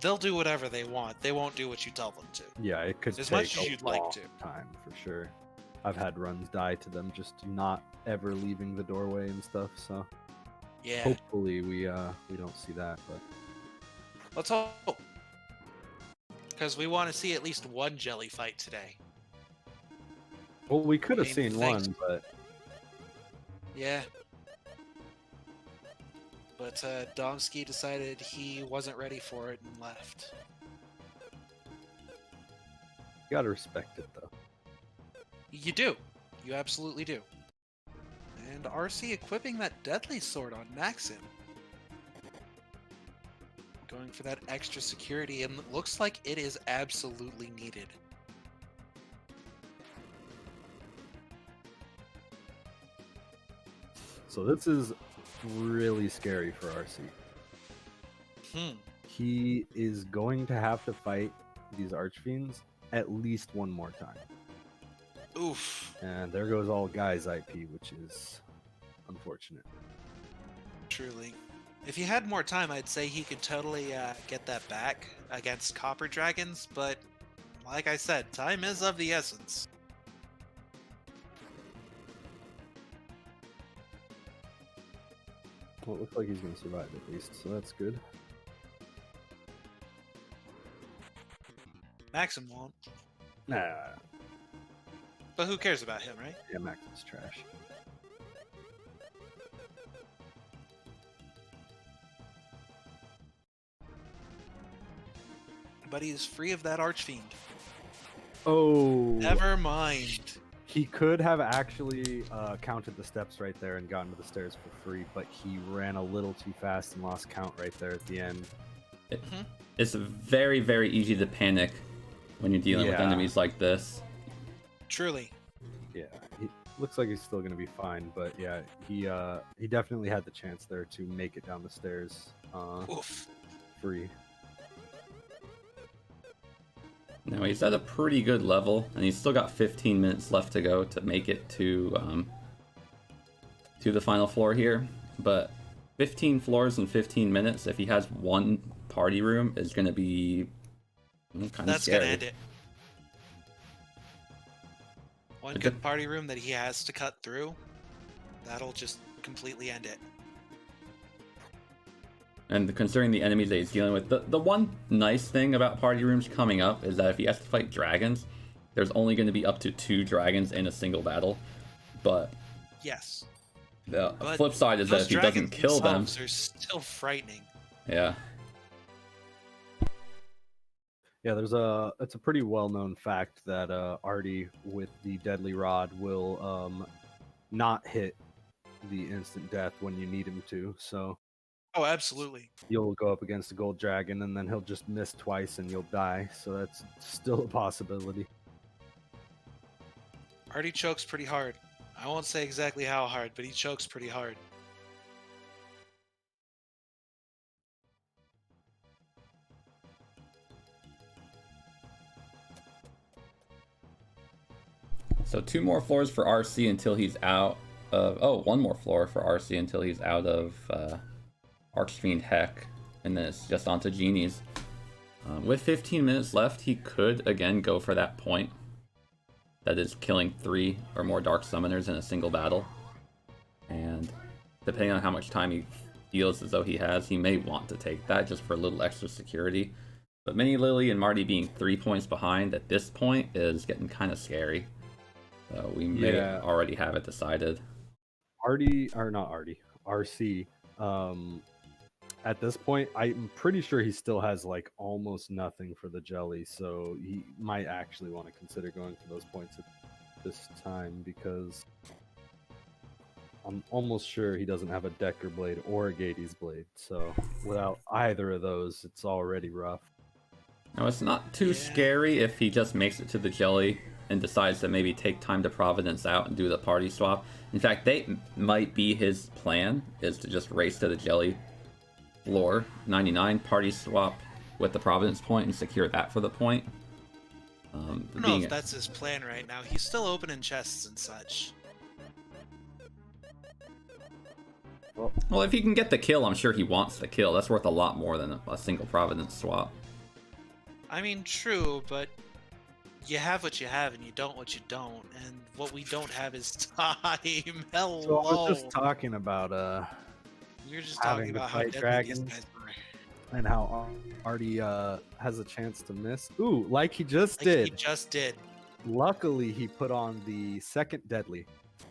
they'll do whatever they want. They won't do what you tell them to. Yeah, it could as take much as you'd like to. Time for sure. I've had runs die to them just not ever leaving the doorway and stuff. So yeah, hopefully we don't see that. But let's hope, because we want to see at least one jelly fight today. Well, we could have seen one, but yeah. But Domsky decided he wasn't ready for it and left. You gotta respect it, though. You do. You absolutely do. And RC equipping that Deadly Sword on Maxim. Going for that extra security, and it looks like it is absolutely needed. So this is really scary for RC. He is going to have to fight these Archfiends at least one more time. Oof. And there goes all Guy's IP, which is unfortunate. Truly. If he had more time, I'd say he could totally get that back against Copper Dragons, but like I said, time is of the essence. Well, it looks like he's going to survive at least, so that's good. Maxim won't. Nah. But who cares about him, right? Yeah, Maxim's trash. But he's free of that Archfiend. Oh. Never mind. He could have actually counted the steps right there and gotten to the stairs for free, but he ran a little too fast and lost count right there at the end. It's very, very easy to panic when you're dealing with enemies like this. Truly. Yeah, he looks like he's still going to be fine, but yeah, he definitely had the chance there to make it down the stairs free. Now he's at a pretty good level, and he's still got 15 minutes left to go to make it to the final floor here. But 15 floors in 15 minutes, if he has one party room, is going to be kind of scary. That's going to end it. One good party room that he has to cut through, that'll just completely end it. And considering the enemies that he's dealing with, the one nice thing about party rooms coming up is that if he has to fight dragons, there's only going to be up to 2 dragons in a single battle. But yes, the flip side is that if he doesn't kill them, they're still frightening. Yeah. Yeah, it's a pretty well-known fact that Artie with the deadly rod will not hit the instant death when you need him to. So. Oh, absolutely. You'll go up against a gold dragon, and then he'll just miss twice, and you'll die. So that's still a possibility. Artie chokes pretty hard. I won't say exactly how hard, but he chokes pretty hard. So 2 more floors for RC until he's out of... Oh, 1 more floor for RC until he's out of Archfiend Heck. And then it's just onto Genies. With 15 minutes left, he could, again, go for that point. That is killing 3 or more Dark Summoners in a single battle. And depending on how much time he feels as though he has, he may want to take that just for a little extra security. But Mini Lily and Marty being 3 points behind at this point is getting kind of scary. So we may already have it decided. RC. At this point, I'm pretty sure he still has like almost nothing for the jelly, so he might actually want to consider going for those points at this time, because I'm almost sure he doesn't have a Decker Blade or a Gades Blade. So without either of those, it's already rough. Now, it's not too scary if he just makes it to the jelly and decides to maybe take Time to Providence out and do the party swap. In fact, they might be his plan, is to just race to the jelly floor 99, party swap with the Providence point and secure that for the point. I don't know if that's his plan right now. He's still opening chests and such. Well, if he can get the kill, I'm sure he wants the kill. That's worth a lot more than a single Providence swap. I mean, true, but you have what you have and you don't what you don't, and what we don't have is time. Hello. So I was just talking about You're just talking about how dragons and how Artie has a chance to miss. Ooh, like he just did. He just did. Luckily, he put on the second deadly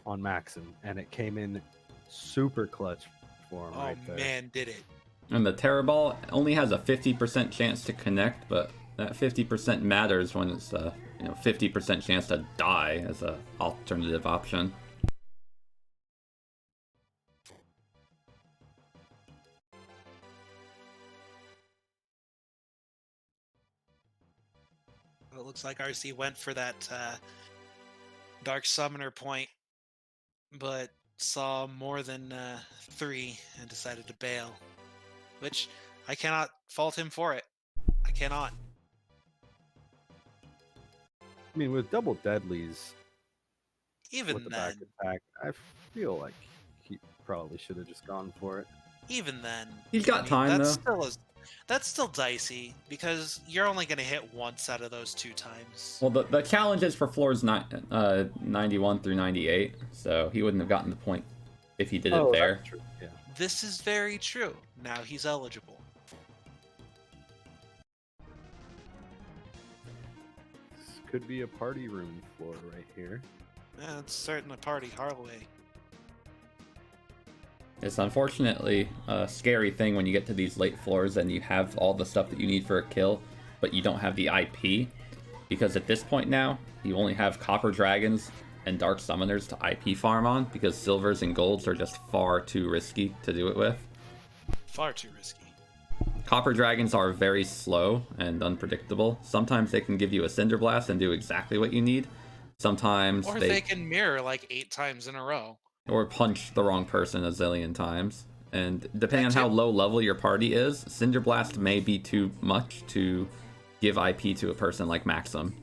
on Maxon, and it came in super clutch for him right there. Oh man, did it. And the Terror Ball only has a 50% chance to connect, but that 50% matters when it's 50% chance to die as an alternative option. It looks like RC went for that Dark Summoner point, but saw more than 3 and decided to bail. Which, I cannot fault him for it. I cannot. I mean, with double deadlies, even with the then, back attack, I feel like he probably should have just gone for it. Even then, he's got time though. That's still dicey because you're only going to hit once out of those 2 times. Well, the challenge is for floors 91 through 98, so he wouldn't have gotten the point if he did it there. That's true. Yeah. This is very true. Now he's eligible. This could be a party room floor right here. Yeah, it's certainly a party hallway. It's unfortunately a scary thing when you get to these late floors and you have all the stuff that you need for a kill, but you don't have the IP. Because at this point now, you only have Copper Dragons and Dark Summoners to IP farm on, because Silvers and Golds are just far too risky to do it with. Far too risky. Copper Dragons are very slow and unpredictable. Sometimes they can give you a Cinder Blast and do exactly what you need. Sometimes or they can mirror like 8 times in a row. Or punch the wrong person a zillion times. And depending on how low level your party is, Cinder Blast may be too much to give IP to a person like Maxim,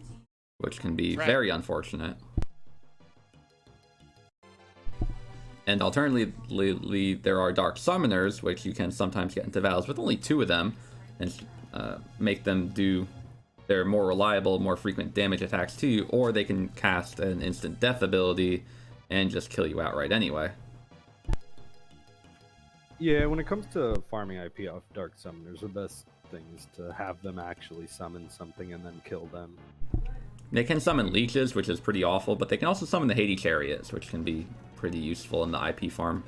which can be very unfortunate. And alternatively, there are Dark Summoners, which you can sometimes get into battles with only 2 of them, and make them do their more reliable, more frequent damage attacks to you, or they can cast an instant death ability and just kill you outright anyway. Yeah, when it comes to farming IP off Dark Summoners, the best thing is to have them actually summon something and then kill them. They can summon leeches, which is pretty awful, but they can also summon the Hades Chariots, which can be pretty useful in the IP farm.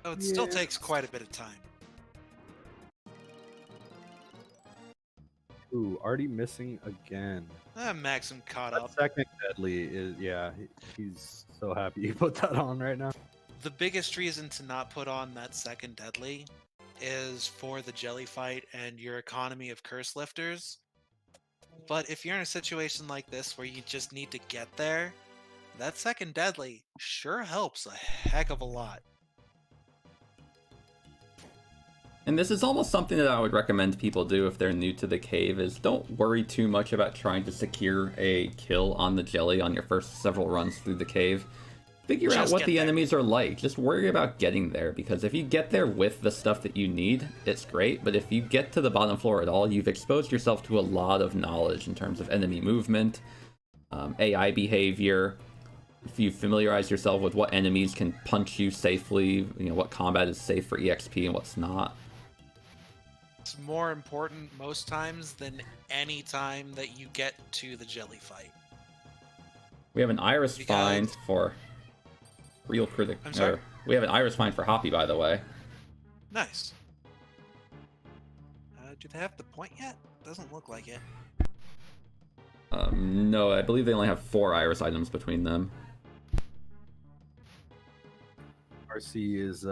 So it still takes quite a bit of time. Ooh, already missing again. Maxim caught That up. second deadly is, he's so happy he put that on right now. The biggest reason to not put on that second deadly is for the jelly fight and your economy of curse lifters. But if you're in a situation like this where you just need to get there, that second deadly sure helps a heck of a lot. And this is almost something that I would recommend people do if they're new to the cave, is don't worry too much about trying to secure a kill on the jelly on your first several runs through the cave. Figure out what the enemies are like. Just worry about getting there, because if you get there with the stuff that you need, it's great, but if you get to the bottom floor at all, you've exposed yourself to a lot of knowledge in terms of enemy movement, AI behavior. If you familiarize yourself with what enemies can punch you safely, what combat is safe for EXP and what's not. It's more important most times than any time that you get to the jelly fight. We have an Iris find for RealCritical. I'm sorry? We have an Iris find for Hoppie, by the way. Nice. Do they have the point yet? Doesn't look like it. No, I believe they only have 4 Iris items between them. RC is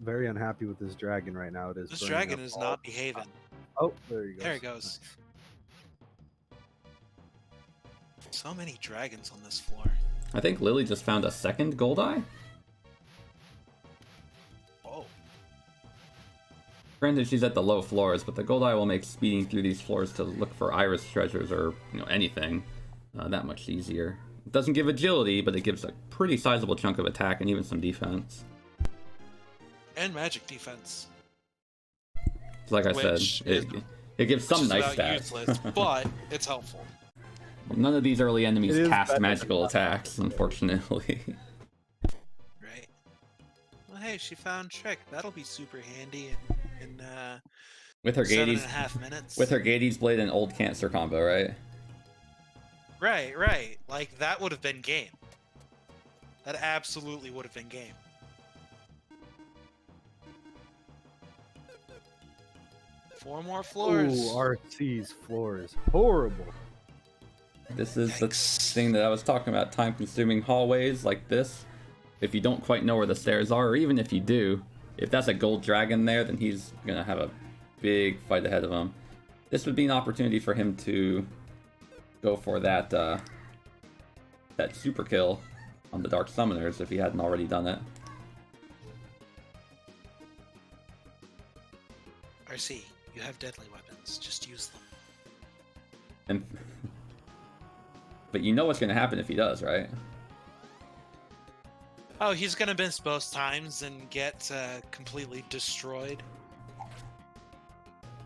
very unhappy with this dragon right now. This dragon is not behaving. Oh, there you go. There he goes. So many dragons on this floor. I think Lily just found a second gold eye. Oh. Granted, she's at the low floors, but the gold eye will make speeding through these floors to look for Iris treasures or anything that much easier. It doesn't give agility, but it gives a pretty sizable chunk of attack and even some defense. And magic defense. Like I said, it gives some nice stats. Useless, but it's helpful. None of these early enemies cast magical attacks, unfortunately. Right. Well, hey, she found Trick. That'll be super handy in with her 7.5 minutes. With her Gades Blade and Old Cancer combo, right? Right. Like, that would have been game. That absolutely would have been game. Four more floors. Ooh, RC's floor is horrible. This is the thing that I was talking about, time-consuming hallways like this. If you don't quite know where the stairs are, or even if you do, if that's a gold dragon there, then he's going to have a big fight ahead of him. This would be an opportunity for him to go for that that super kill on the Dark Summoners if he hadn't already done it. RC, you have deadly weapons. Just use them. And but you know what's going to happen if he does, right? Oh, he's going to miss both times and get completely destroyed.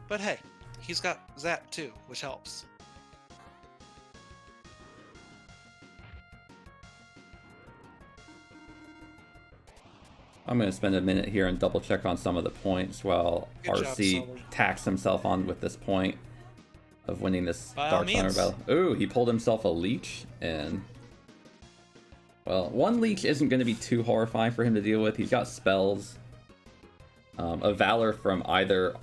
But hey, he's got Zap too, which helps. I'm going to spend a minute here and double check on some of the points while RC tacks himself on with this point of winning this Dark Summoner battle. Ooh, he pulled himself a leech, and well, one leech isn't going to be too horrifying for him to deal with. He's got spells, a Valor from either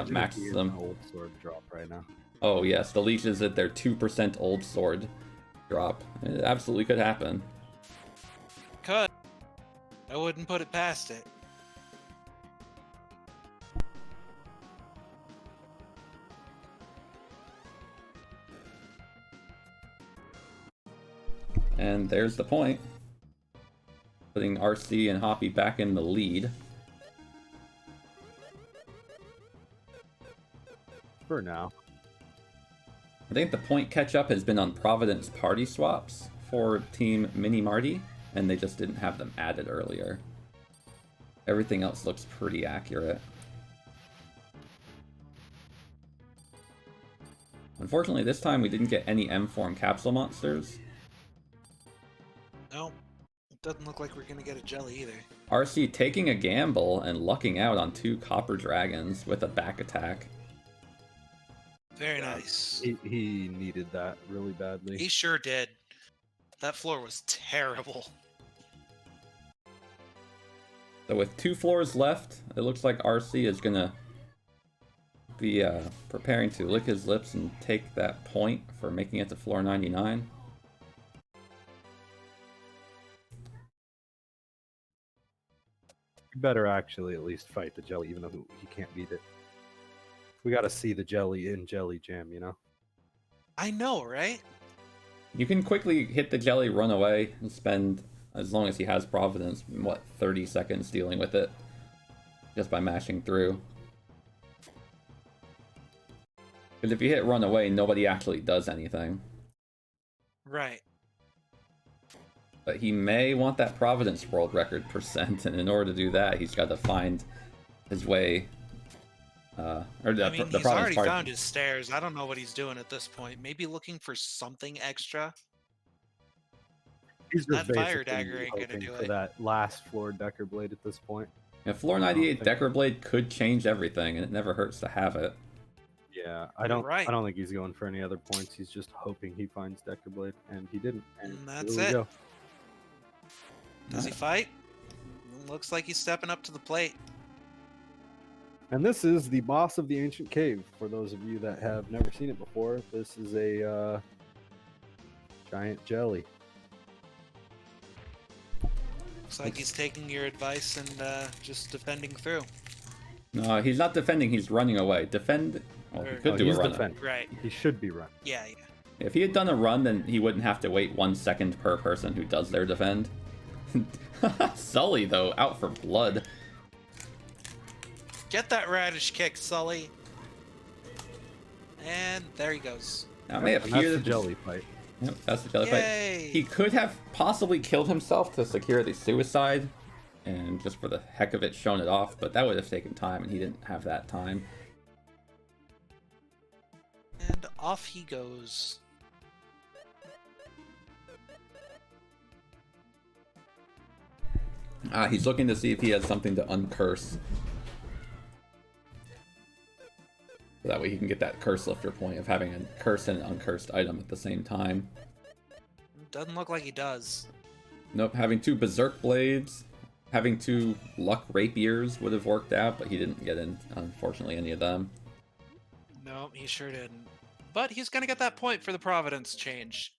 Maxim. Old sword drop right now. Oh yes, the leeches at their 2% old sword drop. It absolutely could happen. Could. I wouldn't put it past it. And there's the point. Putting RC and Hoppie back in the lead. For now. I think the point catch-up has been on Providence party swaps for Team Mini Marty, and they just didn't have them added earlier. Everything else looks pretty accurate. Unfortunately, this time we didn't get any M-form capsule monsters. No, it doesn't look like we're gonna get a jelly either. RC taking a gamble and lucking out on 2 copper dragons with a back attack. Very nice. He needed that really badly. He sure did. That floor was terrible. So with 2 floors left, it looks like RC is gonna be preparing to lick his lips and take that point for making it to floor 99. You better actually at least fight the jelly, even though he can't beat it. We gotta see the jelly in Jelly Jam, you know? I know, right? You can quickly hit the jelly, run away, and spend, as long as he has Providence, what, 30 seconds dealing with it, just by mashing through. Because if you hit run away, nobody actually does anything. Right. But he may want that Providence world record percent, and in order to do that, he's got to find his way. He's already found his stairs. I don't know what he's doing at this point. Maybe looking for something extra. He's just That fire basically dagger ain't gonna hoping do for it. that last floor Decker Blade at this point. Yeah, floor 98 Decker Blade could change everything, and it never hurts to have it. Yeah, I don't think he's going for any other points. He's just hoping he finds Decker Blade, and he didn't. And that's here we it. go. Does he fight? Looks like he's stepping up to the plate. And this is the boss of the ancient cave. For those of you that have never seen it before, this is a giant jelly. Looks like he's taking your advice and just defending through. No, he's not defending, he's running away. Defend... Well, he could do a run. Defending. Right. He should be running. Yeah. If he had done a run, then he wouldn't have to wait 1 second per person who does their defend. Sully, though, out for blood. Get that radish kick, Sully. And there he goes. Now, it may appear that's the jelly fight. Yep, that's the jelly Yay! fight. He could have possibly killed himself to secure the suicide, and just for the heck of it, shown it off, but that would have taken time, and he didn't have that time. And off he goes. He's looking to see if he has something to uncurse. So that way he can get that curse lifter point of having a curse and an uncursed item at the same time. Doesn't look like he does. Nope, having 2 Berserk Blades, having 2 Luck Rapiers would have worked out, but he didn't get in, unfortunately, any of them. No, he sure didn't. But he's gonna get that point for the Providence change.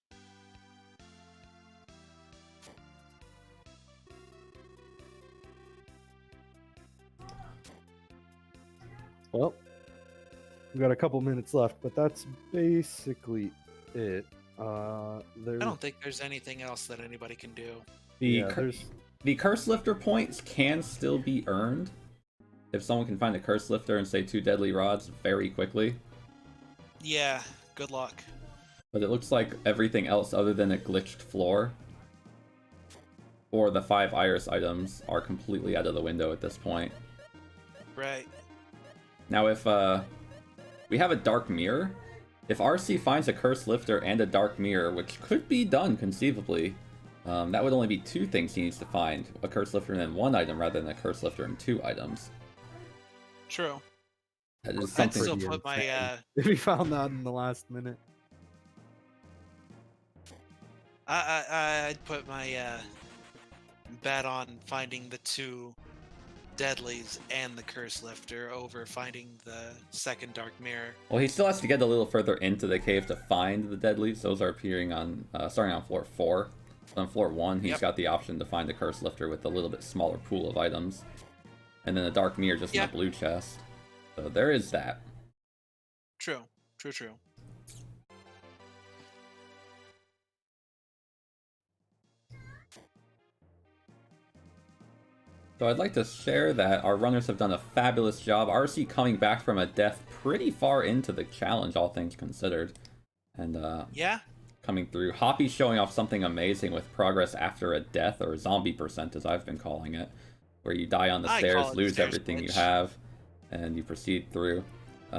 Well, we've got a couple minutes left, but that's basically it. I don't think there's anything else that anybody can do. The curse lifter points can still be earned if someone can find a curse lifter and say 2 deadly rods very quickly. Yeah, good luck. But it looks like everything else other than a glitched floor or the 5 iris items are completely out of the window at this point. Right. Now if we have a dark mirror, if RC finds a curse lifter and a dark mirror, which could be done conceivably, that would only be 2 things he needs to find. A curse lifter and then 1 item rather than a curse lifter and 2 items. True. That is I'd something still put my if we found that in the last minute. I'd put my bet on finding the 2 deadlies and the curse lifter over finding the second dark mirror. Well, he still has to get a little further into the cave to find the deadlies. Those are appearing on starting on floor 4. On floor 1, he's got the option to find the curse lifter with a little bit smaller pool of items, and then a dark mirror just in the blue chest. So there is that. True. So I'd like to share that our runners have done a fabulous job. RC coming back from a death pretty far into the challenge, all things considered. And coming through. Hoppie showing off something amazing with progress after a death, or zombie percent as I've been calling it. Where you die on the stairs, lose everything you have, and you proceed through.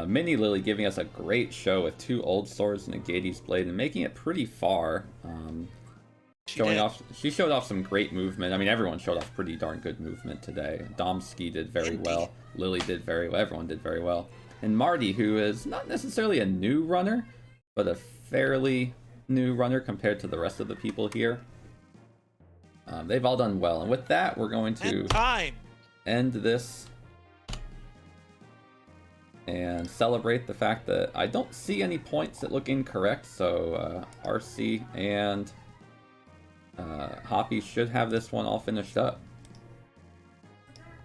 Mini Lily giving us a great show with 2 old swords and a Gades blade and making it pretty far. She showed off some great movement. I mean, everyone showed off pretty darn good movement today. Domsky did very well. Lily did very well. Everyone did very well. And Marty, who is not necessarily a new runner, but a fairly new runner compared to the rest of the people here. They've all done well. And with that, we're going to end this and celebrate the fact that I don't see any points that look incorrect. So RC and Hoppie should have this one all finished up.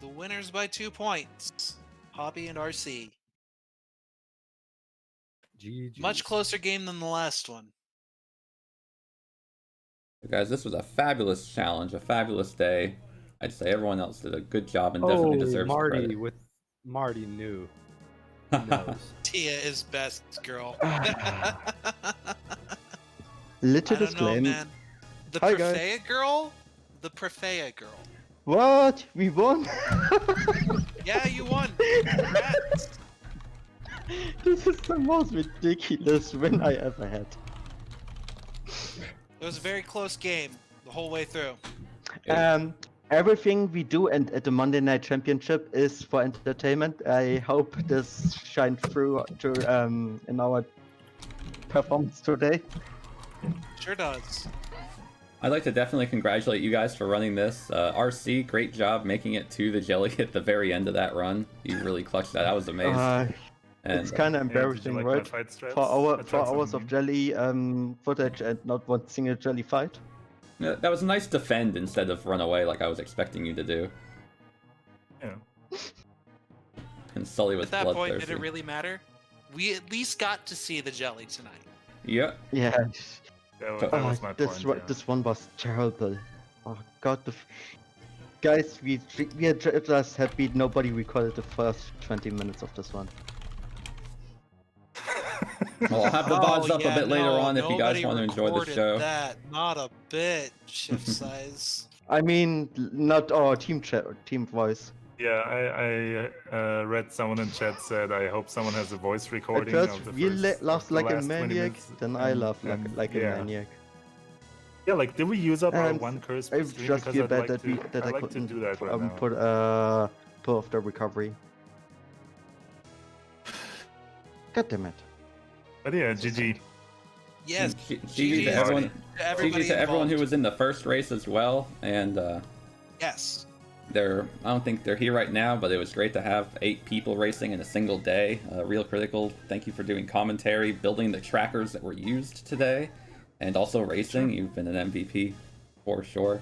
The winners by 2 points. Hoppie and RC. GG's. Much closer game than the last one. Guys, this was a fabulous challenge, a fabulous day. I'd say everyone else did a good job and definitely deserves credit. Marty knew. He knows. Tia is best, girl. Little I don't know, disclaimer. man. The Hi, Prefea girl? The Prefea girl. What? We won? Yeah, you won. Congrats. This is the most ridiculous win I ever had. It was a very close game the whole way through. Everything we do at the Monday Night Championship is for entertainment. I hope this shines through in our performance today. Sure does. I'd like to definitely congratulate you guys for running this. RC, great job making it to the jelly at the very end of that run. You really clutched that. That was amazing. It's kind of embarrassing, right? For hours of jelly footage and not one single jelly fight. Yeah, that was a nice defend instead of run away like I was expecting you to do. Yeah. And Sully was bloodthirsty. At that point, bloodthirsty. did it really matter? We at least got to see the jelly tonight. Yep. Yeah. That was my point. This one was terrible. Oh god, guys, we are just happy nobody recorded the first 20 minutes of this one. Well, I'll have the VODs up a bit later on if you guys want to enjoy the show. Not a bit, shift size. I mean, not our team voice. Yeah, I read someone in chat said, I hope someone has a voice recording At of first, the we laughed like a last 20 maniac, minutes, then I laughed like a maniac. Yeah, like, did we use up our And one curse I per stream? just Because feel I'd bad like that I to couldn't do that right now. put off the recovery. God damn it. But yeah, GG. Yes. GG to everyone. GG to everyone who was in the first race as well, and yes. I don't think they're here right now, but it was great to have 8 people racing in a single day. RealCritical, thank you for doing commentary, building the trackers that were used today, and also racing. Sure. You've been an MVP for sure.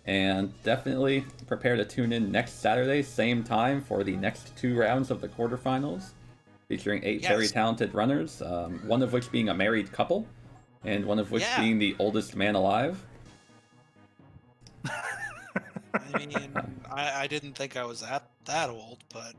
And definitely prepare to tune in next Saturday, same time, for the next 2 rounds of the quarterfinals, featuring 8 very talented runners, one of which being a married couple, and one of which being the oldest man alive. I mean, I didn't think I was that old, but